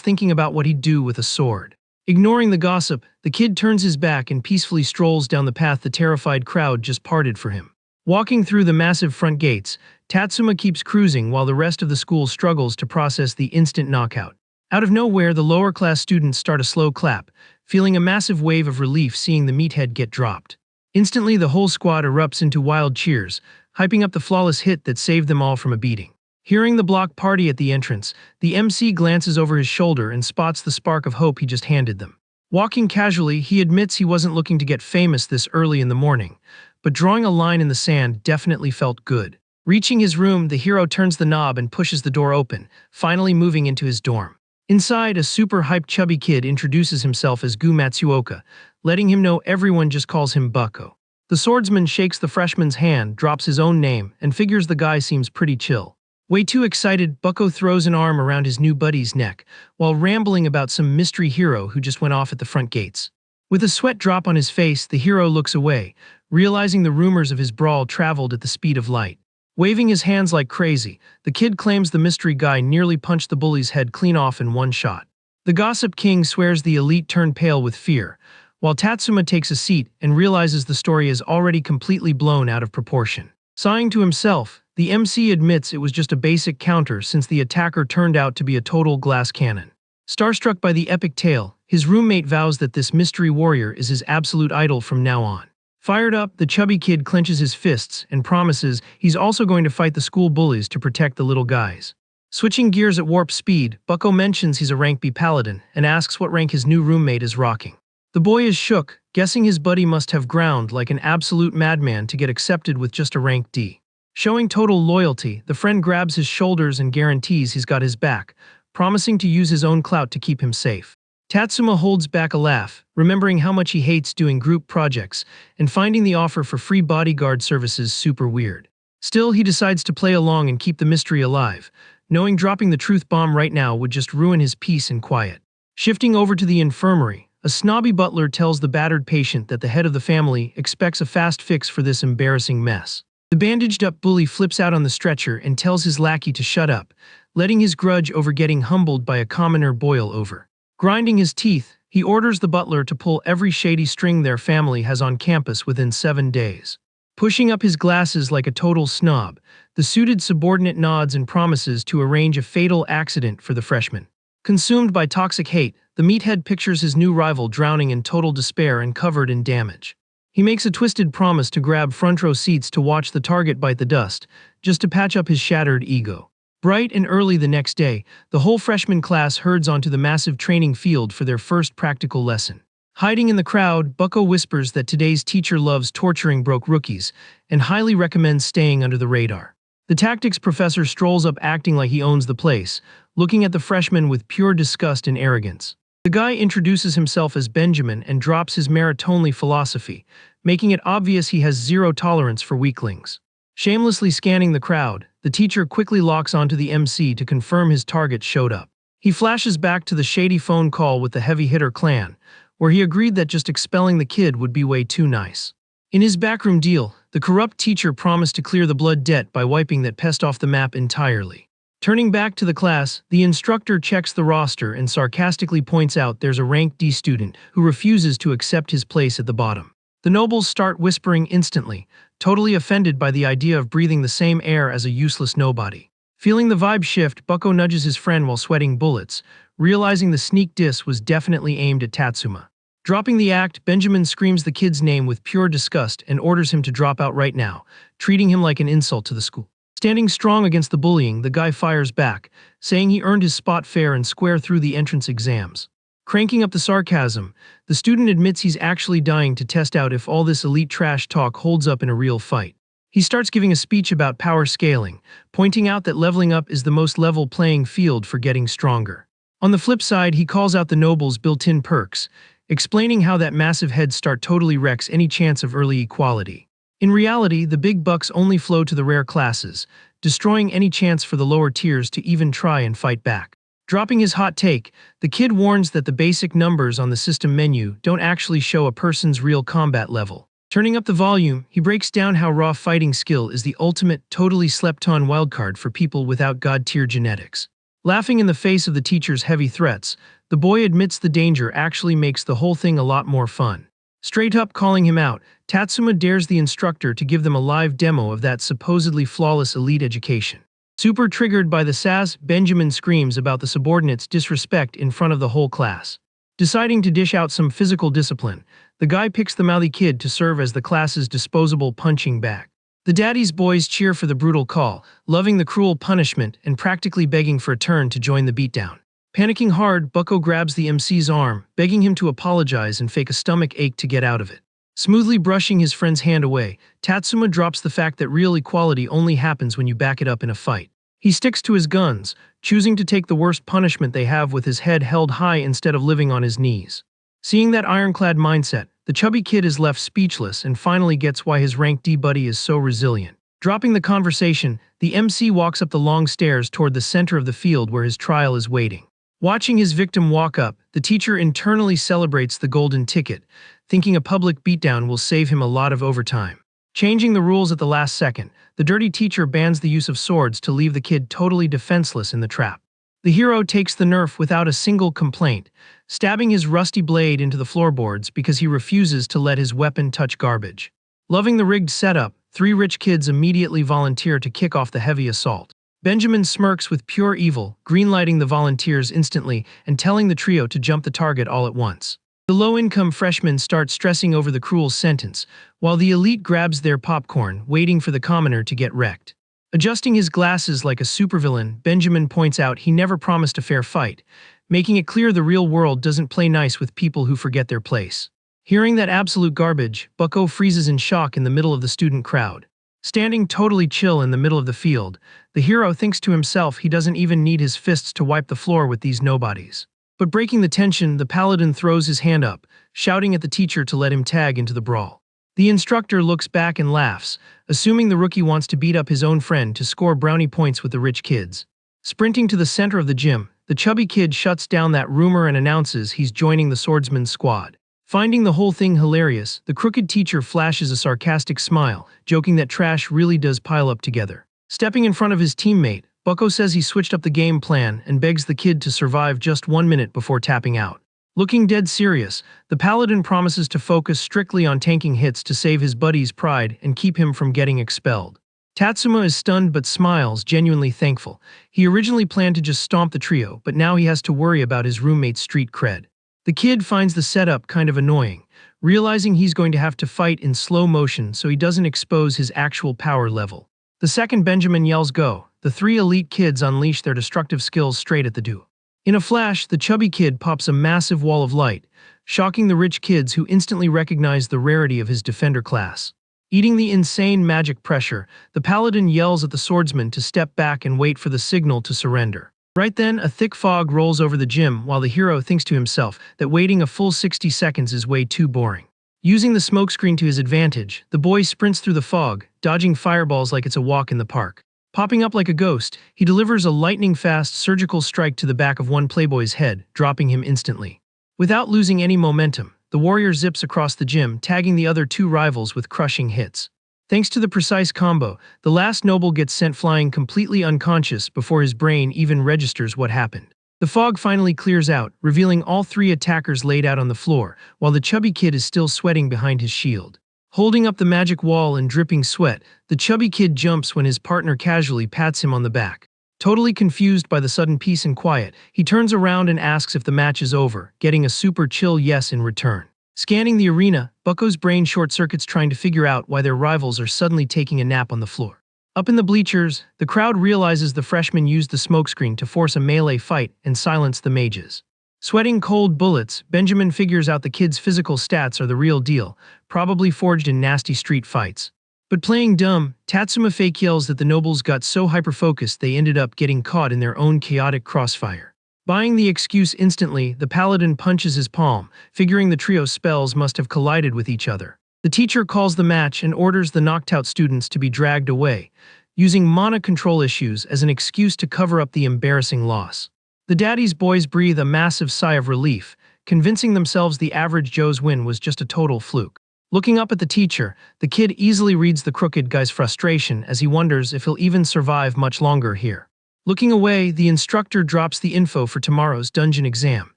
thinking about what he'd do with a sword. Ignoring the gossip, the kid turns his back and peacefully strolls down the path the terrified crowd just parted for him. Walking through the massive front gates, Tatsuma keeps cruising while the rest of the school struggles to process the instant knockout. Out of nowhere, the lower-class students start a slow clap, feeling a massive wave of relief seeing the meathead get dropped. Instantly, the whole squad erupts into wild cheers, hyping up the flawless hit that saved them all from a beating. Hearing the block party at the entrance, the MC glances over his shoulder and spots the spark of hope he just handed them. Walking casually, he admits he wasn't looking to get famous this early in the morning, but drawing a line in the sand definitely felt good. Reaching his room, the hero turns the knob and pushes the door open, finally moving into his dorm. Inside, a super hyped chubby kid introduces himself as Gu Matsuoka, letting him know everyone just calls him Bucko. The swordsman shakes the freshman's hand, drops his own name, and figures the guy seems pretty chill. Way too excited, Bucko throws an arm around his new buddy's neck, while rambling about some mystery hero who just went off at the front gates. With a sweat drop on his face, the hero looks away, realizing the rumors of his brawl traveled at the speed of light. Waving his hands like crazy, the kid claims the mystery guy nearly punched the bully's head clean off in one shot. The gossip king swears the elite turned pale with fear, while Tatsuma takes a seat and realizes the story is already completely blown out of proportion. Sighing to himself, the MC admits it was just a basic counter since the attacker turned out to be a total glass cannon. Starstruck by the epic tale, his roommate vows that this mystery warrior is his absolute idol from now on. Fired up, the chubby kid clenches his fists and promises he's also going to fight the school bullies to protect the little guys. Switching gears at warp speed, Bucko mentions he's a rank B paladin and asks what rank his new roommate is rocking. The boy is shook, guessing his buddy must have ground like an absolute madman to get accepted with just a rank D. Showing total loyalty, the friend grabs his shoulders and guarantees he's got his back, promising to use his own clout to keep him safe. Tatsuma holds back a laugh, remembering how much he hates doing group projects and finding the offer for free bodyguard services super weird. Still, he decides to play along and keep the mystery alive, knowing dropping the truth bomb right now would just ruin his peace and quiet. Shifting over to the infirmary, a snobby butler tells the battered patient that the head of the family expects a fast fix for this embarrassing mess. The bandaged-up bully flips out on the stretcher and tells his lackey to shut up, letting his grudge over getting humbled by a commoner boil over. Grinding his teeth, he orders the butler to pull every shady string their family has on campus within 7 days. Pushing up his glasses like a total snob, the suited subordinate nods and promises to arrange a fatal accident for the freshman. Consumed by toxic hate, the meathead pictures his new rival drowning in total despair and covered in damage. He makes a twisted promise to grab front row seats to watch the target bite the dust, just to patch up his shattered ego. Bright and early the next day, the whole freshman class herds onto the massive training field for their first practical lesson. Hiding in the crowd, Bucko whispers that today's teacher loves torturing broke rookies and highly recommends staying under the radar. The tactics professor strolls up acting like he owns the place, looking at the freshman with pure disgust and arrogance. The guy introduces himself as Benjamin and drops his merit-only philosophy, making it obvious he has zero tolerance for weaklings. Shamelessly scanning the crowd, the teacher quickly locks onto the MC to confirm his target showed up. He flashes back to the shady phone call with the heavy hitter clan, where he agreed that just expelling the kid would be way too nice. In his backroom deal, the corrupt teacher promised to clear the blood debt by wiping that pest off the map entirely. Turning back to the class, the instructor checks the roster and sarcastically points out there's a rank D student who refuses to accept his place at the bottom. The nobles start whispering instantly, totally offended by the idea of breathing the same air as a useless nobody. Feeling the vibe shift, Bucko nudges his friend while sweating bullets, realizing the sneak diss was definitely aimed at Tatsuma. Dropping the act, Benjamin screams the kid's name with pure disgust and orders him to drop out right now, treating him like an insult to the school. Standing strong against the bullying, the guy fires back, saying he earned his spot fair and square through the entrance exams. Cranking up the sarcasm, the student admits he's actually dying to test out if all this elite trash talk holds up in a real fight. He starts giving a speech about power scaling, pointing out that leveling up is the most level playing field for getting stronger. On the flip side, he calls out the nobles' built-in perks, explaining how that massive head start totally wrecks any chance of early equality. In reality, the big bucks only flow to the rare classes, destroying any chance for the lower tiers to even try and fight back. Dropping his hot take, the kid warns that the basic numbers on the system menu don't actually show a person's real combat level. Turning up the volume, he breaks down how raw fighting skill is the ultimate, totally slept-on wildcard for people without god-tier genetics. Laughing in the face of the teacher's heavy threats, the boy admits the danger actually makes the whole thing a lot more fun. Straight up calling him out, Tatsuma dares the instructor to give them a live demo of that supposedly flawless elite education. Super triggered by the sass, Benjamin screams about the subordinates' disrespect in front of the whole class. Deciding to dish out some physical discipline, the guy picks the mouthy kid to serve as the class's disposable punching bag. The daddy's boys cheer for the brutal call, loving the cruel punishment and practically begging for a turn to join the beatdown. Panicking hard, Bucko grabs the MC's arm, begging him to apologize and fake a stomach ache to get out of it. Smoothly brushing his friend's hand away, Tatsuma drops the fact that real equality only happens when you back it up in a fight. He sticks to his guns, choosing to take the worst punishment they have with his head held high instead of living on his knees. Seeing that ironclad mindset, the chubby kid is left speechless and finally gets why his rank D buddy is so resilient. Dropping the conversation, the MC walks up the long stairs toward the center of the field where his trial is waiting. Watching his victim walk up, the teacher internally celebrates the golden ticket, thinking a public beatdown will save him a lot of overtime. Changing the rules at the last second, the dirty teacher bans the use of swords to leave the kid totally defenseless in the trap. The hero takes the nerf without a single complaint, stabbing his rusty blade into the floorboards because he refuses to let his weapon touch garbage. Loving the rigged setup, 3 rich kids immediately volunteer to kick off the heavy assault. Benjamin smirks with pure evil, greenlighting the volunteers instantly and telling the trio to jump the target all at once. The low-income freshmen start stressing over the cruel sentence, while the elite grabs their popcorn, waiting for the commoner to get wrecked. Adjusting his glasses like a supervillain, Benjamin points out he never promised a fair fight, making it clear the real world doesn't play nice with people who forget their place. Hearing that absolute garbage, Bucko freezes in shock in the middle of the student crowd. Standing totally chill in the middle of the field, the hero thinks to himself he doesn't even need his fists to wipe the floor with these nobodies. But breaking the tension, the paladin throws his hand up, shouting at the teacher to let him tag into the brawl. The instructor looks back and laughs, assuming the rookie wants to beat up his own friend to score brownie points with the rich kids. Sprinting to the center of the gym, the chubby kid shuts down that rumor and announces he's joining the Swordsman squad. Finding the whole thing hilarious, the crooked teacher flashes a sarcastic smile, joking that trash really does pile up together. Stepping in front of his teammate, Bucko says he switched up the game plan and begs the kid to survive just 1 minute before tapping out. Looking dead serious, the paladin promises to focus strictly on tanking hits to save his buddy's pride and keep him from getting expelled. Tatsuma is stunned but smiles, genuinely thankful. He originally planned to just stomp the trio, but now he has to worry about his roommate's street cred. The kid finds the setup kind of annoying, realizing he's going to have to fight in slow motion so he doesn't expose his actual power level. The second Benjamin yells go, the 3 elite kids unleash their destructive skills straight at the duo. In a flash, the chubby kid pops a massive wall of light, shocking the rich kids who instantly recognize the rarity of his defender class. Eating the insane magic pressure, the paladin yells at the swordsman to step back and wait for the signal to surrender. Right then, a thick fog rolls over the gym while the hero thinks to himself that waiting a full 60 seconds is way too boring. Using the smokescreen to his advantage, the boy sprints through the fog, dodging fireballs like it's a walk in the park. Popping up like a ghost, he delivers a lightning-fast surgical strike to the back of one playboy's head, dropping him instantly. Without losing any momentum, the warrior zips across the gym, tagging the other 2 rivals with crushing hits. Thanks to the precise combo, the last noble gets sent flying completely unconscious before his brain even registers what happened. The fog finally clears out, revealing all 3 attackers laid out on the floor, while the chubby kid is still sweating behind his shield. Holding up the magic wall and dripping sweat, the chubby kid jumps when his partner casually pats him on the back. Totally confused by the sudden peace and quiet, he turns around and asks if the match is over, getting a super chill yes in return. Scanning the arena, Bucko's brain short-circuits trying to figure out why their rivals are suddenly taking a nap on the floor. Up in the bleachers, the crowd realizes the freshman used the smokescreen to force a melee fight and silence the mages. Sweating cold bullets, Benjamin figures out the kid's physical stats are the real deal, probably forged in nasty street fights. But playing dumb, Tatsuma fake yells that the nobles got so hyper-focused they ended up getting caught in their own chaotic crossfire. Buying the excuse instantly, the paladin punches his palm, figuring the trio's spells must have collided with each other. The teacher calls the match and orders the knocked-out students to be dragged away, using mana control issues as an excuse to cover up the embarrassing loss. The daddy's boys breathe a massive sigh of relief, convincing themselves the average Joe's win was just a total fluke. Looking up at the teacher, the kid easily reads the crooked guy's frustration as he wonders if he'll even survive much longer here. Looking away, the instructor drops the info for tomorrow's dungeon exam,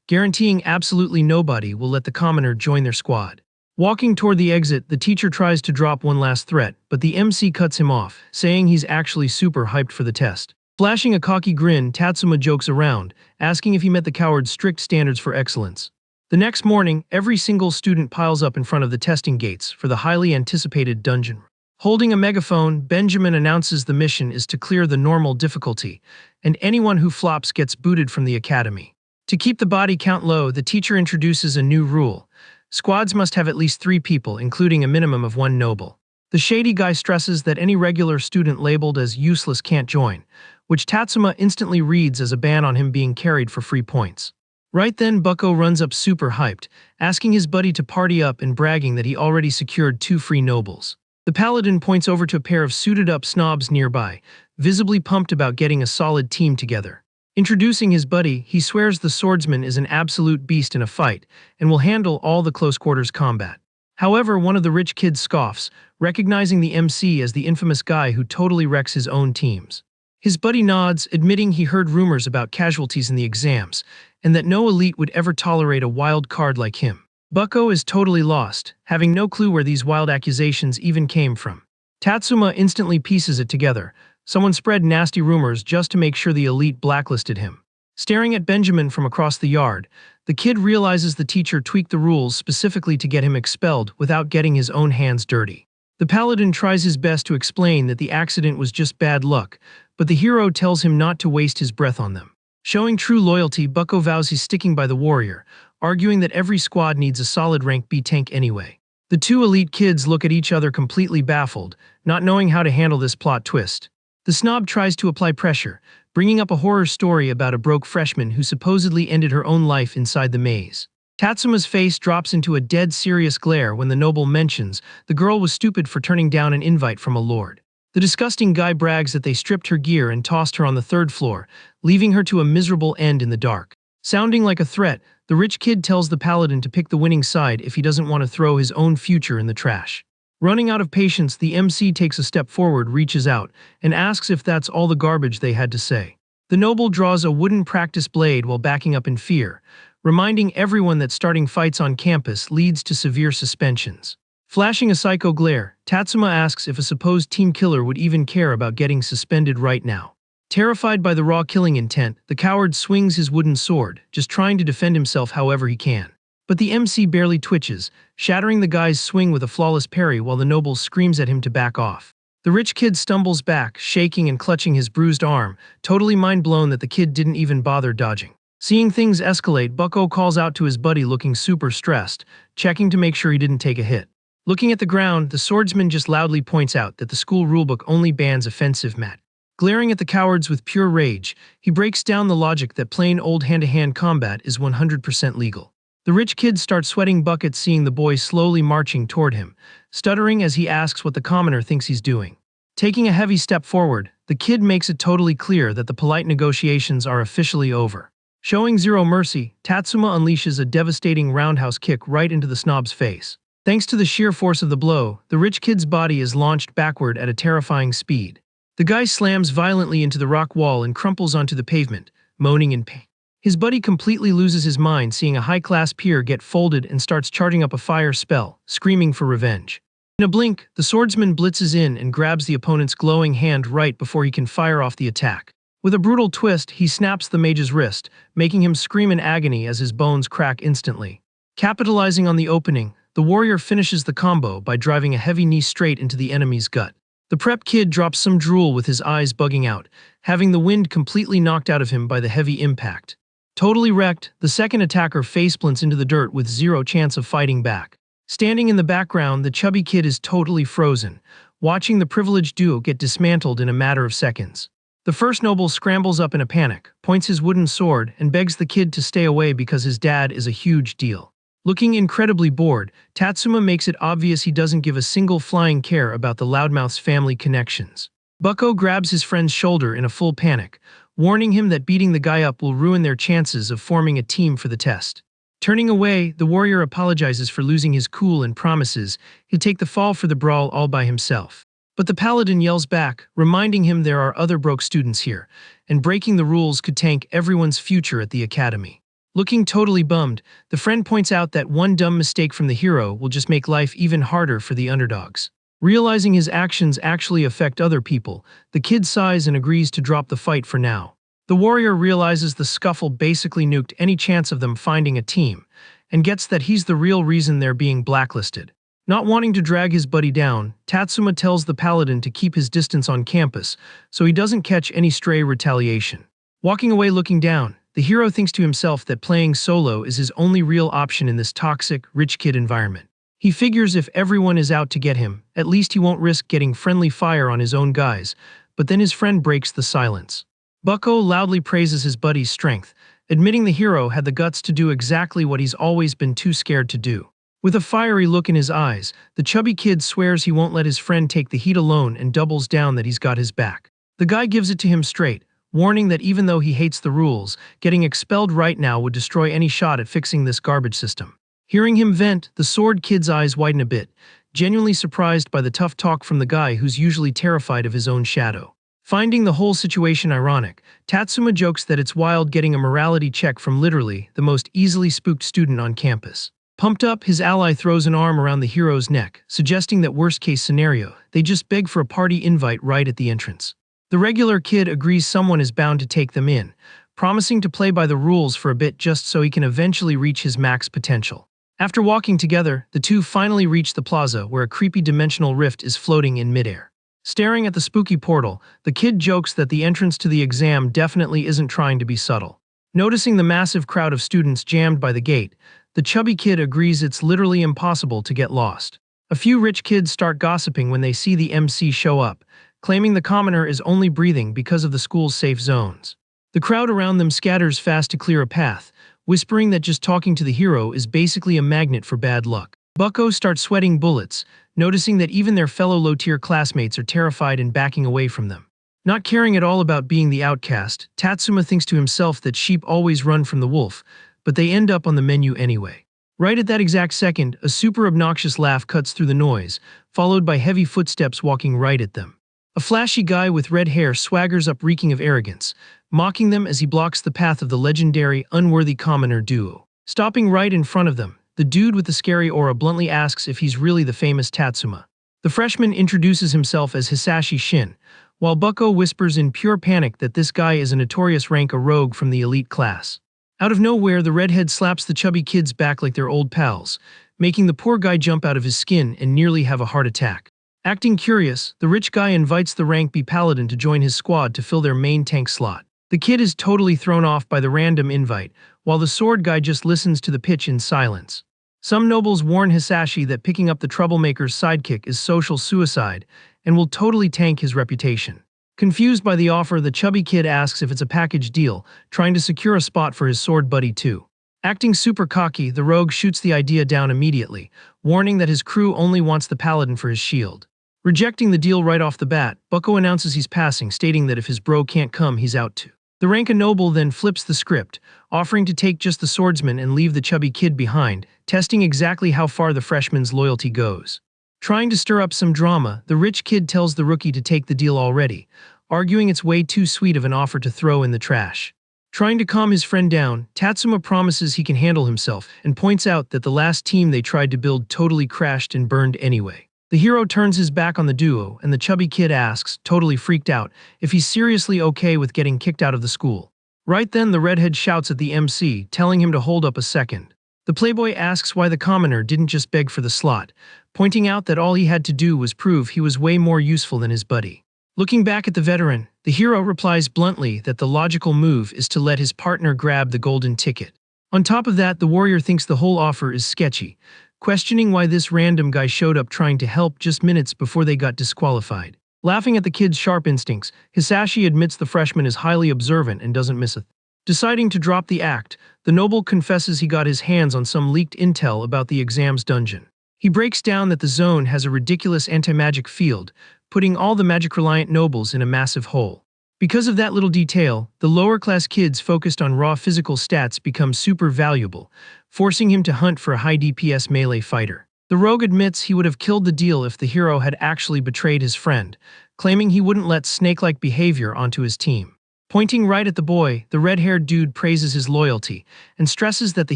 guaranteeing absolutely nobody will let the commoner join their squad. Walking toward the exit, the teacher tries to drop one last threat, but the MC cuts him off, saying he's actually super hyped for the test. Flashing a cocky grin, Tatsuma jokes around, asking if he met the coward's strict standards for excellence. The next morning, every single student piles up in front of the testing gates for the highly anticipated dungeon. Holding a megaphone, Benjamin announces the mission is to clear the normal difficulty, and anyone who flops gets booted from the academy. To keep the body count low, the teacher introduces a new rule. Squads must have at least 3 people, including a minimum of 1 noble. The shady guy stresses that any regular student labeled as useless can't join, which Tatsuma instantly reads as a ban on him being carried for free points. Right then, Bucko runs up super hyped, asking his buddy to party up and bragging that he already secured 2 free nobles. The paladin points over to a pair of suited-up snobs nearby, visibly pumped about getting a solid team together. Introducing his buddy, he swears the swordsman is an absolute beast in a fight and will handle all the close-quarters combat. However, one of the rich kids scoffs, recognizing the MC as the infamous guy who totally wrecks his own teams. His buddy nods, admitting he heard rumors about casualties in the exams, and that no elite would ever tolerate a wild card like him. Bucko is totally lost, having no clue where these wild accusations even came from. Tatsuma instantly pieces it together. Someone spread nasty rumors just to make sure the elite blacklisted him. Staring at Benjamin from across the yard, the kid realizes the teacher tweaked the rules specifically to get him expelled without getting his own hands dirty. The paladin tries his best to explain that the accident was just bad luck, but the hero tells him not to waste his breath on them. Showing true loyalty, Bucko vows he's sticking by the warrior, arguing that every squad needs a solid rank B tank anyway. The 2 elite kids look at each other completely baffled, not knowing how to handle this plot twist. The snob tries to apply pressure, bringing up a horror story about a broke freshman who supposedly ended her own life inside the maze. Tatsuma's face drops into a dead serious glare when the noble mentions the girl was stupid for turning down an invite from a lord. The disgusting guy brags that they stripped her gear and tossed her on the 3rd floor, leaving her to a miserable end in the dark. Sounding like a threat, the rich kid tells the paladin to pick the winning side if he doesn't want to throw his own future in the trash. Running out of patience, the MC takes a step forward, reaches out, and asks if that's all the garbage they had to say. The noble draws a wooden practice blade while backing up in fear, reminding everyone that starting fights on campus leads to severe suspensions. Flashing a psycho glare, Tatsuma asks if a supposed team killer would even care about getting suspended right now. Terrified by the raw killing intent, the coward swings his wooden sword, just trying to defend himself however he can. But the MC barely twitches, shattering the guy's swing with a flawless parry while the noble screams at him to back off. The rich kid stumbles back, shaking and clutching his bruised arm, totally mind-blown that the kid didn't even bother dodging. Seeing things escalate, Bucko calls out to his buddy looking super stressed, checking to make sure he didn't take a hit. Looking at the ground, the swordsman just loudly points out that the school rulebook only bans offensive mat. Glaring at the cowards with pure rage, he breaks down the logic that plain old hand-to-hand combat is 100% legal. The rich kid starts sweating buckets seeing the boy slowly marching toward him, stuttering as he asks what the commoner thinks he's doing. Taking a heavy step forward, the kid makes it totally clear that the polite negotiations are officially over. Showing zero mercy, Tatsuma unleashes a devastating roundhouse kick right into the snob's face. Thanks to the sheer force of the blow, the rich kid's body is launched backward at a terrifying speed. The guy slams violently into the rock wall and crumples onto the pavement, moaning in pain. His buddy completely loses his mind seeing a high-class peer get folded and starts charging up a fire spell, screaming for revenge. In a blink, the swordsman blitzes in and grabs the opponent's glowing hand right before he can fire off the attack. With a brutal twist, he snaps the mage's wrist, making him scream in agony as his bones crack instantly. Capitalizing on the opening, the warrior finishes the combo by driving a heavy knee straight into the enemy's gut. The prep kid drops some drool with his eyes bugging out, having the wind completely knocked out of him by the heavy impact. Totally wrecked, the second attacker faceplants into the dirt with zero chance of fighting back. Standing in the background, the chubby kid is totally frozen, watching the privileged duo get dismantled in a matter of seconds. The first noble scrambles up in a panic, points his wooden sword, and begs the kid to stay away because his dad is a huge deal. Looking incredibly bored, Tatsuma makes it obvious he doesn't give a single flying care about the loudmouth's family connections. Bucko grabs his friend's shoulder in a full panic, warning him that beating the guy up will ruin their chances of forming a team for the test. Turning away, the warrior apologizes for losing his cool and promises he'll take the fall for the brawl all by himself. But the paladin yells back, reminding him there are other broke students here, and breaking the rules could tank everyone's future at the academy. Looking totally bummed, the friend points out that one dumb mistake from the hero will just make life even harder for the underdogs. Realizing his actions actually affect other people, the kid sighs and agrees to drop the fight for now. The warrior realizes the scuffle basically nuked any chance of them finding a team, and gets that he's the real reason they're being blacklisted. Not wanting to drag his buddy down, Tatsuma tells the paladin to keep his distance on campus so he doesn't catch any stray retaliation. Walking away looking down, the hero thinks to himself that playing solo is his only real option in this toxic, rich kid environment. He figures if everyone is out to get him, at least he won't risk getting friendly fire on his own guys, but then his friend breaks the silence. Bucko loudly praises his buddy's strength, admitting the hero had the guts to do exactly what he's always been too scared to do. With a fiery look in his eyes, the chubby kid swears he won't let his friend take the heat alone and doubles down that he's got his back. The guy gives it to him straight, warning that even though he hates the rules, getting expelled right now would destroy any shot at fixing this garbage system. Hearing him vent, the sword kid's eyes widen a bit, genuinely surprised by the tough talk from the guy who's usually terrified of his own shadow. Finding the whole situation ironic, Tatsuma jokes that it's wild getting a morality check from literally the most easily spooked student on campus. Pumped up, his ally throws an arm around the hero's neck, suggesting that worst-case scenario, they just beg for a party invite right at the entrance. The regular kid agrees someone is bound to take them in, promising to play by the rules for a bit just so he can eventually reach his max potential. After walking together, the two finally reach the plaza where a creepy dimensional rift is floating in midair. Staring at the spooky portal, the kid jokes that the entrance to the exam definitely isn't trying to be subtle. Noticing the massive crowd of students jammed by the gate, the chubby kid agrees it's literally impossible to get lost. A few rich kids start gossiping when they see the MC show up, claiming the commoner is only breathing because of the school's safe zones. The crowd around them scatters fast to clear a path, whispering that just talking to the hero is basically a magnet for bad luck. Bucko starts sweating bullets, noticing that even their fellow low-tier classmates are terrified and backing away from them. Not caring at all about being the outcast, Tatsuma thinks to himself that sheep always run from the wolf, but they end up on the menu anyway. Right at that exact second, a super obnoxious laugh cuts through the noise, followed by heavy footsteps walking right at them. A flashy guy with red hair swaggers up reeking of arrogance, mocking them as he blocks the path of the legendary, unworthy commoner duo. Stopping right in front of them, the dude with the scary aura bluntly asks if he's really the famous Tatsuma. The freshman introduces himself as Hisashi Shin, while Bucko whispers in pure panic that this guy is a notorious rank a rogue from the elite class. Out of nowhere, the redhead slaps the chubby kid's back like they're old pals, making the poor guy jump out of his skin and nearly have a heart attack. Acting curious, the rich guy invites the rank B paladin to join his squad to fill their main tank slot. The kid is totally thrown off by the random invite, while the sword guy just listens to the pitch in silence. Some nobles warn Hisashi that picking up the troublemaker's sidekick is social suicide and will totally tank his reputation. Confused by the offer, the chubby kid asks if it's a package deal, trying to secure a spot for his sword buddy too. Acting super cocky, the rogue shoots the idea down immediately, warning that his crew only wants the paladin for his shield. Rejecting the deal right off the bat, Bucko announces he's passing, stating that if his bro can't come, he's out too. The rank a noble then flips the script, offering to take just the swordsman and leave the chubby kid behind, testing exactly how far the freshman's loyalty goes. Trying to stir up some drama, the rich kid tells the rookie to take the deal already, arguing it's way too sweet of an offer to throw in the trash. Trying to calm his friend down, Tatsuma promises he can handle himself and points out that the last team they tried to build totally crashed and burned anyway. The hero turns his back on the duo, and the chubby kid asks, totally freaked out, if he's seriously okay with getting kicked out of the school. Right then, the redhead shouts at the MC, telling him to hold up a second. The playboy asks why the commoner didn't just beg for the slot, pointing out that all he had to do was prove he was way more useful than his buddy. Looking back at the veteran, the hero replies bluntly that the logical move is to let his partner grab the golden ticket. On top of that, the warrior thinks the whole offer is sketchy, questioning why this random guy showed up trying to help just minutes before they got disqualified. Laughing at the kid's sharp instincts, Hisashi admits the freshman is highly observant and doesn't miss a thing. Deciding to drop the act, the noble confesses he got his hands on some leaked intel about the exam's dungeon. He breaks down that the zone has a ridiculous anti-magic field, putting all the magic-reliant nobles in a massive hole. Because of that little detail, the lower-class kids focused on raw physical stats become super valuable, forcing him to hunt for a high DPS melee fighter. The rogue admits he would have killed the deal if the hero had actually betrayed his friend, claiming he wouldn't let snake-like behavior onto his team. Pointing right at the boy, the red-haired dude praises his loyalty and stresses that the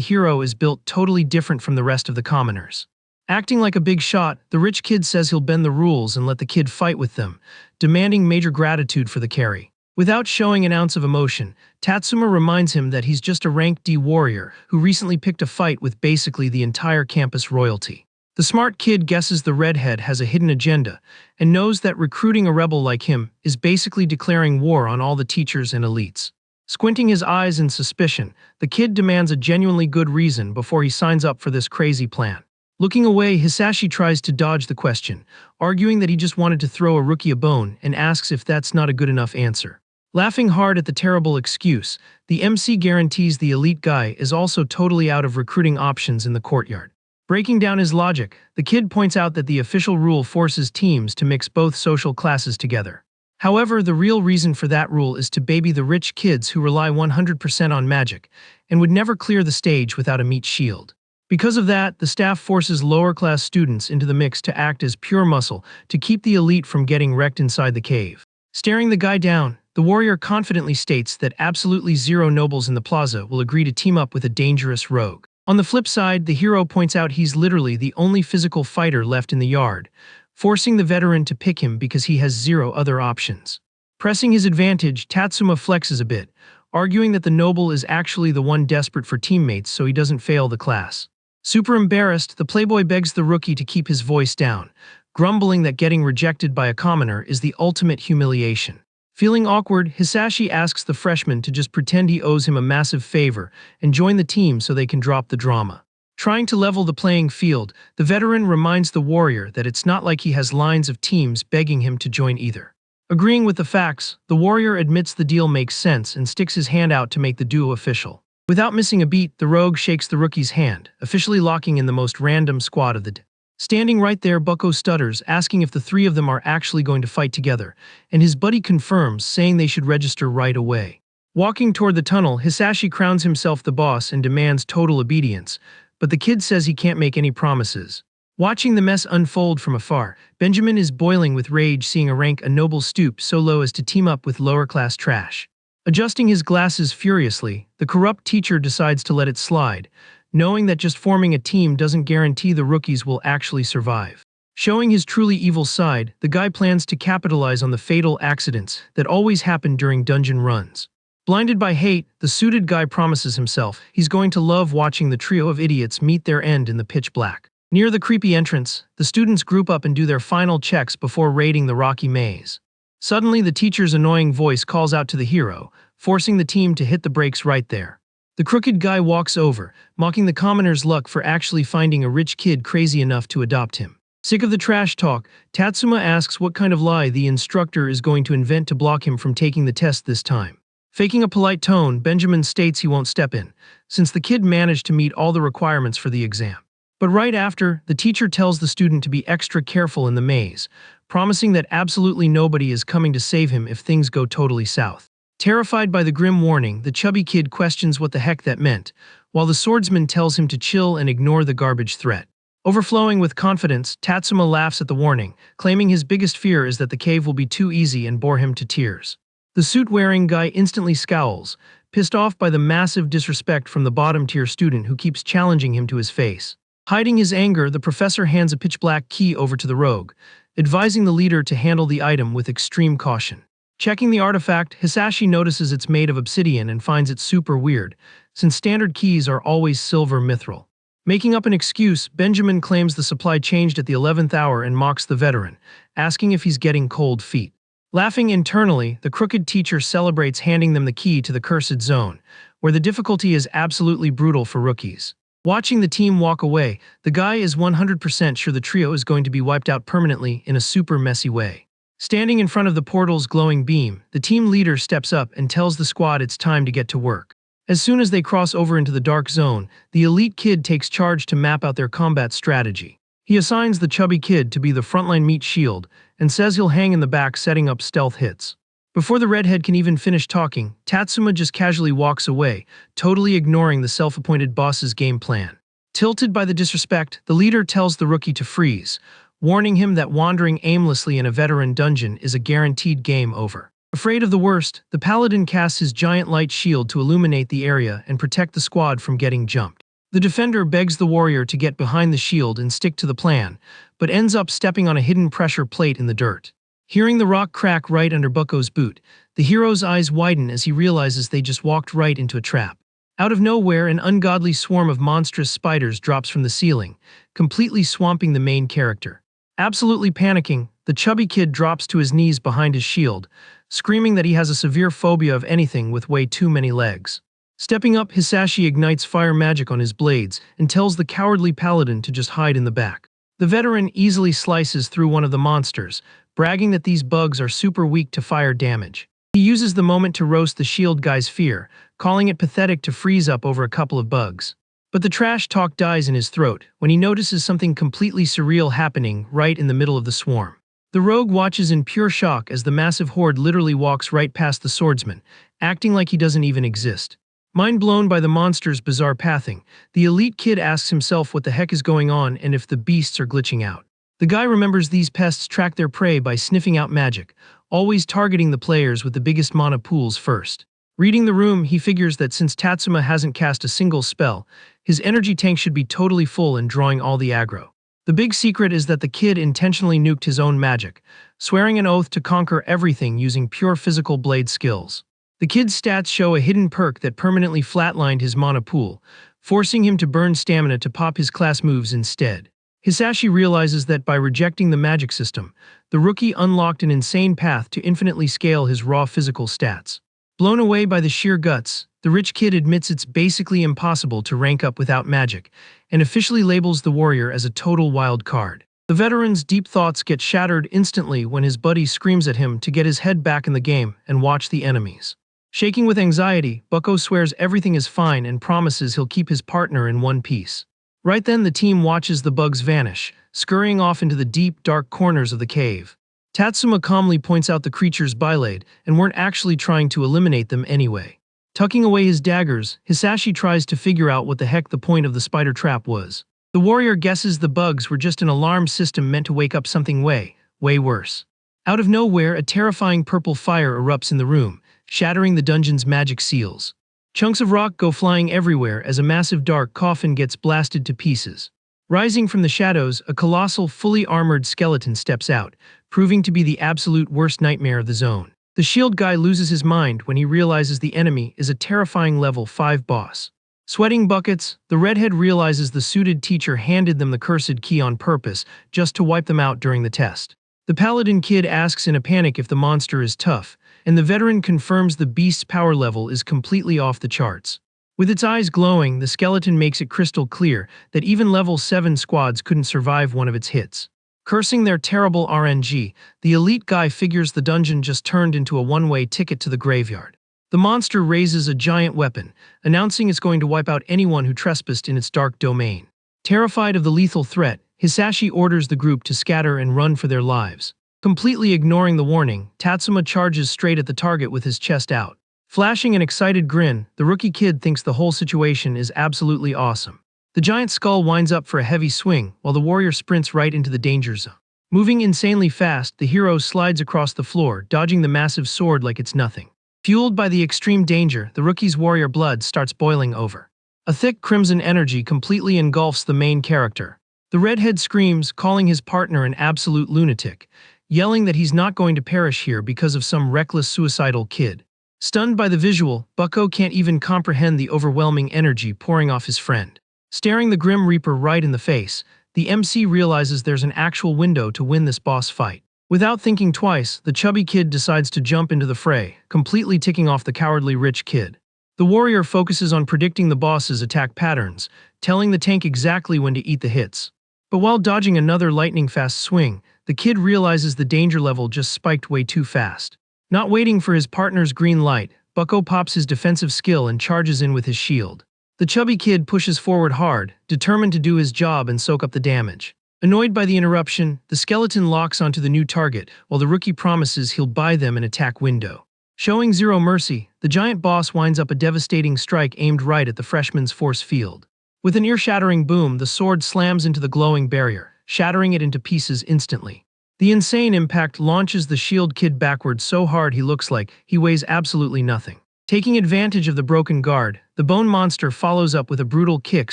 hero is built totally different from the rest of the commoners. Acting like a big shot, the rich kid says he'll bend the rules and let the kid fight with them, demanding major gratitude for the carry. Without showing an ounce of emotion, Tatsuma reminds him that he's just a rank D warrior who recently picked a fight with basically the entire campus royalty. The smart kid guesses the redhead has a hidden agenda and knows that recruiting a rebel like him is basically declaring war on all the teachers and elites. Squinting his eyes in suspicion, the kid demands a genuinely good reason before he signs up for this crazy plan. Looking away, Hisashi tries to dodge the question, arguing that he just wanted to throw a rookie a bone and asks if that's not a good enough answer. Laughing hard at the terrible excuse, the MC guarantees the elite guy is also totally out of recruiting options in the courtyard. Breaking down his logic, the kid points out that the official rule forces teams to mix both social classes together. However, the real reason for that rule is to baby the rich kids who rely 100% on magic and would never clear the stage without a meat shield. Because of that, the staff forces lower-class students into the mix to act as pure muscle to keep the elite from getting wrecked inside the cave. Staring the guy down, the warrior confidently states that absolutely zero nobles in the plaza will agree to team up with a dangerous rogue. On the flip side, the hero points out he's literally the only physical fighter left in the yard, forcing the veteran to pick him because he has zero other options. Pressing his advantage, Tatsuma flexes a bit, arguing that the noble is actually the one desperate for teammates so he doesn't fail the class. Super embarrassed, the playboy begs the rookie to keep his voice down, grumbling that getting rejected by a commoner is the ultimate humiliation. Feeling awkward, Hisashi asks the freshman to just pretend he owes him a massive favor and join the team so they can drop the drama. Trying to level the playing field, the veteran reminds the warrior that it's not like he has lines of teams begging him to join either. Agreeing with the facts, the warrior admits the deal makes sense and sticks his hand out to make the duo official. Without missing a beat, the rogue shakes the rookie's hand, officially locking in the most random squad of the day. Standing right there, Bucko stutters, asking if the three of them are actually going to fight together, and his buddy confirms, saying they should register right away. Walking toward the tunnel, Hisashi crowns himself the boss and demands total obedience, but the kid says he can't make any promises. Watching the mess unfold from afar, Benjamin is boiling with rage seeing a noble stoop so low as to team up with lower-class trash. Adjusting his glasses furiously, the corrupt teacher decides to let it slide, knowing that just forming a team doesn't guarantee the rookies will actually survive. Showing his truly evil side, the guy plans to capitalize on the fatal accidents that always happen during dungeon runs. Blinded by hate, the suited guy promises himself he's going to love watching the trio of idiots meet their end in the pitch black. Near the creepy entrance, the students group up and do their final checks before raiding the rocky maze. Suddenly, the teacher's annoying voice calls out to the hero, forcing the team to hit the brakes right there. The crooked guy walks over, mocking the commoner's luck for actually finding a rich kid crazy enough to adopt him. Sick of the trash talk, Tatsuma asks what kind of lie the instructor is going to invent to block him from taking the test this time. Faking a polite tone, Benjamin states he won't step in, since the kid managed to meet all the requirements for the exam. But right after, the teacher tells the student to be extra careful in the maze, promising that absolutely nobody is coming to save him if things go totally south. Terrified by the grim warning, the chubby kid questions what the heck that meant, while the swordsman tells him to chill and ignore the garbage threat. Overflowing with confidence, Tatsuma laughs at the warning, claiming his biggest fear is that the cave will be too easy and bore him to tears. The suit-wearing guy instantly scowls, pissed off by the massive disrespect from the bottom-tier student who keeps challenging him to his face. Hiding his anger, the professor hands a pitch-black key over to the rogue, advising the leader to handle the item with extreme caution. Checking the artifact, Hisashi notices it's made of obsidian and finds it super weird, since standard keys are always silver mithril. Making up an excuse, Benjamin claims the supply changed at the 11th hour and mocks the veteran, asking if he's getting cold feet. Laughing internally, the crooked teacher celebrates handing them the key to the cursed zone, where the difficulty is absolutely brutal for rookies. Watching the team walk away, the guy is 100% sure the trio is going to be wiped out permanently in a super messy way. Standing in front of the portal's glowing beam, the team leader steps up and tells the squad it's time to get to work. As soon as they cross over into the dark zone, the elite kid takes charge to map out their combat strategy. He assigns the chubby kid to be the frontline meat shield and says he'll hang in the back setting up stealth hits. Before the redhead can even finish talking, Tatsuma just casually walks away, totally ignoring the self-appointed boss's game plan. Tilted by the disrespect, the leader tells the rookie to freeze, warning him that wandering aimlessly in a veteran dungeon is a guaranteed game over. Afraid of the worst, the paladin casts his giant light shield to illuminate the area and protect the squad from getting jumped. The defender begs the warrior to get behind the shield and stick to the plan, but ends up stepping on a hidden pressure plate in the dirt. Hearing the rock crack right under Bucko's boot, the hero's eyes widen as he realizes they just walked right into a trap. Out of nowhere, an ungodly swarm of monstrous spiders drops from the ceiling, completely swamping the main character. Absolutely panicking, the chubby kid drops to his knees behind his shield, screaming that he has a severe phobia of anything with way too many legs. Stepping up, Hisashi ignites fire magic on his blades and tells the cowardly paladin to just hide in the back. The veteran easily slices through one of the monsters, bragging that these bugs are super weak to fire damage. He uses the moment to roast the shield guy's fear, calling it pathetic to freeze up over a couple of bugs. But the trash talk dies in his throat when he notices something completely surreal happening right in the middle of the swarm. The rogue watches in pure shock as the massive horde literally walks right past the swordsman, acting like he doesn't even exist. Mind blown by the monster's bizarre pathing, the elite kid asks himself what the heck is going on and if the beasts are glitching out. The guy remembers these pests track their prey by sniffing out magic, always targeting the players with the biggest mana pools first. Reading the room, he figures that since Tatsuma hasn't cast a single spell, his energy tank should be totally full and drawing all the aggro. The big secret is that the kid intentionally nuked his own magic, swearing an oath to conquer everything using pure physical blade skills. The kid's stats show a hidden perk that permanently flatlined his mana pool, forcing him to burn stamina to pop his class moves instead. Hisashi realizes that by rejecting the magic system, the rookie unlocked an insane path to infinitely scale his raw physical stats. Blown away by the sheer guts, the rich kid admits it's basically impossible to rank up without magic, and officially labels the warrior as a total wild card. The veteran's deep thoughts get shattered instantly when his buddy screams at him to get his head back in the game and watch the enemies. Shaking with anxiety, Bucko swears everything is fine and promises he'll keep his partner in one piece. Right then, the team watches the bugs vanish, scurrying off into the deep, dark corners of the cave. Tatsuma calmly points out the creatures bylaid and weren't actually trying to eliminate them anyway. Tucking away his daggers, Hisashi tries to figure out what the heck the point of the spider trap was. The warrior guesses the bugs were just an alarm system meant to wake up something way worse. Out of nowhere, a terrifying purple fire erupts in the room, shattering the dungeon's magic seals. Chunks of rock go flying everywhere as a massive dark coffin gets blasted to pieces. Rising from the shadows, a colossal, fully armored skeleton steps out, proving to be the absolute worst nightmare of the zone. The shield guy loses his mind when he realizes the enemy is a terrifying level 5 boss. Sweating buckets, the redhead realizes the suited teacher handed them the cursed key on purpose just to wipe them out during the test. The paladin kid asks in a panic if the monster is tough, and the veteran confirms the beast's power level is completely off the charts. With its eyes glowing, the skeleton makes it crystal clear that even level 7 squads couldn't survive one of its hits. Cursing their terrible RNG, the elite guy figures the dungeon just turned into a one-way ticket to the graveyard. The monster raises a giant weapon, announcing it's going to wipe out anyone who trespassed in its dark domain. Terrified of the lethal threat, Hisashi orders the group to scatter and run for their lives. Completely ignoring the warning, Tatsuma charges straight at the target with his chest out. Flashing an excited grin, the rookie kid thinks the whole situation is absolutely awesome. The giant skull winds up for a heavy swing, while the warrior sprints right into the danger zone. Moving insanely fast, the hero slides across the floor, dodging the massive sword like it's nothing. Fueled by the extreme danger, the rookie's warrior blood starts boiling over. A thick crimson energy completely engulfs the main character. The redhead screams, calling his partner an absolute lunatic, yelling that he's not going to perish here because of some reckless suicidal kid. Stunned by the visual, Bucko can't even comprehend the overwhelming energy pouring off his friend. Staring the Grim Reaper right in the face, the MC realizes there's an actual window to win this boss fight. Without thinking twice, the chubby kid decides to jump into the fray, completely ticking off the cowardly rich kid. The warrior focuses on predicting the boss's attack patterns, telling the tank exactly when to eat the hits. But while dodging another lightning-fast swing, the kid realizes the danger level just spiked way too fast. Not waiting for his partner's green light, Bucko pops his defensive skill and charges in with his shield. The chubby kid pushes forward hard, determined to do his job and soak up the damage. Annoyed by the interruption, the skeleton locks onto the new target, while the rookie promises he'll buy them an attack window. Showing zero mercy, the giant boss winds up a devastating strike aimed right at the freshman's force field. With an ear-shattering boom, the sword slams into the glowing barrier, shattering it into pieces instantly. The insane impact launches the shield kid backwards so hard he looks like he weighs absolutely nothing. Taking advantage of the broken guard, the bone monster follows up with a brutal kick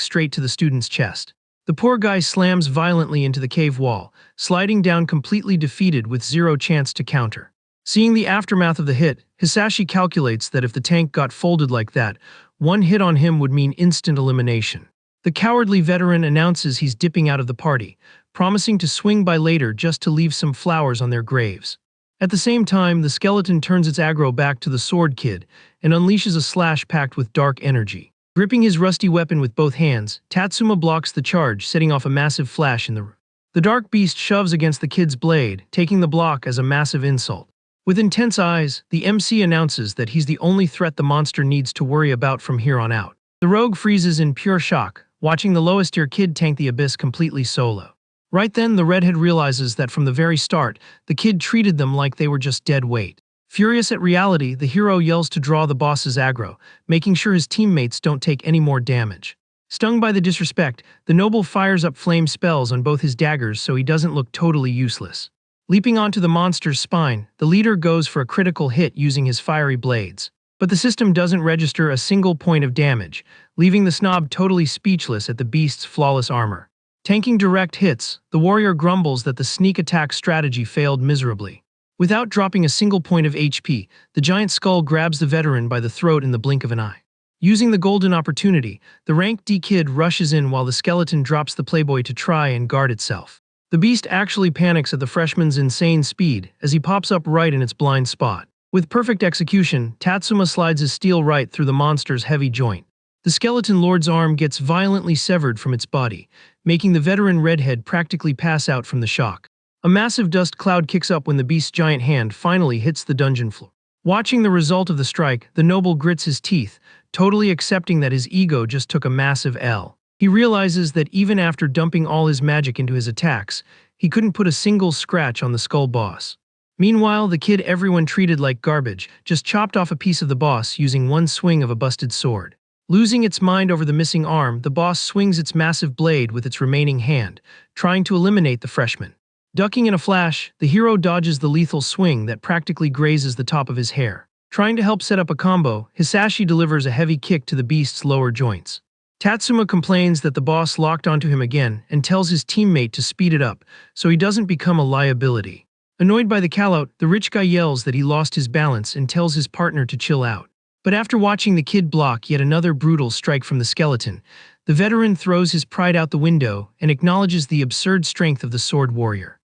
straight to the student's chest. The poor guy slams violently into the cave wall, sliding down completely defeated with zero chance to counter. Seeing the aftermath of the hit, Hisashi calculates that if the tank got folded like that, one hit on him would mean instant elimination. The cowardly veteran announces he's dipping out of the party, promising to swing by later just to leave some flowers on their graves. At the same time, the skeleton turns its aggro back to the sword kid and unleashes a slash packed with dark energy. Gripping his rusty weapon with both hands, Tatsuma blocks the charge, setting off a massive flash in the room. The dark beast shoves against the kid's blade, taking the block as a massive insult. With intense eyes, the MC announces that he's the only threat the monster needs to worry about from here on out. The rogue freezes in pure shock, watching the lowest-tier kid tank the abyss completely solo. Right then, the redhead realizes that from the very start, the kid treated them like they were just dead weight. Furious at reality, the hero yells to draw the boss's aggro, making sure his teammates don't take any more damage. Stung by the disrespect, the noble fires up flame spells on both his daggers so he doesn't look totally useless. Leaping onto the monster's spine, the leader goes for a critical hit using his fiery blades. But the system doesn't register a single point of damage, leaving the snob totally speechless at the beast's flawless armor. Tanking direct hits, the warrior grumbles that the sneak attack strategy failed miserably. Without dropping a single point of HP, the giant skull grabs the veteran by the throat in the blink of an eye. Using the golden opportunity, the rank D kid rushes in while the skeleton drops the playboy to try and guard itself. The beast actually panics at the freshman's insane speed as he pops up right in its blind spot. With perfect execution, Tatsuma slides his steel right through the monster's heavy joint. The skeleton lord's arm gets violently severed from its body, making the veteran redhead practically pass out from the shock. A massive dust cloud kicks up when the beast's giant hand finally hits the dungeon floor. Watching the result of the strike, the noble grits his teeth, totally accepting that his ego just took a massive L. He realizes that even after dumping all his magic into his attacks, he couldn't put a single scratch on the skull boss. Meanwhile, the kid everyone treated like garbage just chopped off a piece of the boss using one swing of a busted sword. Losing its mind over the missing arm, the boss swings its massive blade with its remaining hand, trying to eliminate the freshman. Ducking in a flash, the hero dodges the lethal swing that practically grazes the top of his hair. Trying to help set up a combo, Hisashi delivers a heavy kick to the beast's lower joints. Tatsuma complains that the boss locked onto him again and tells his teammate to speed it up so he doesn't become a liability. Annoyed by the callout, the rich guy yells that he lost his balance and tells his partner to chill out. But after watching the kid block yet another brutal strike from the skeleton, the veteran throws his pride out the window and acknowledges the absurd strength of the sword warrior.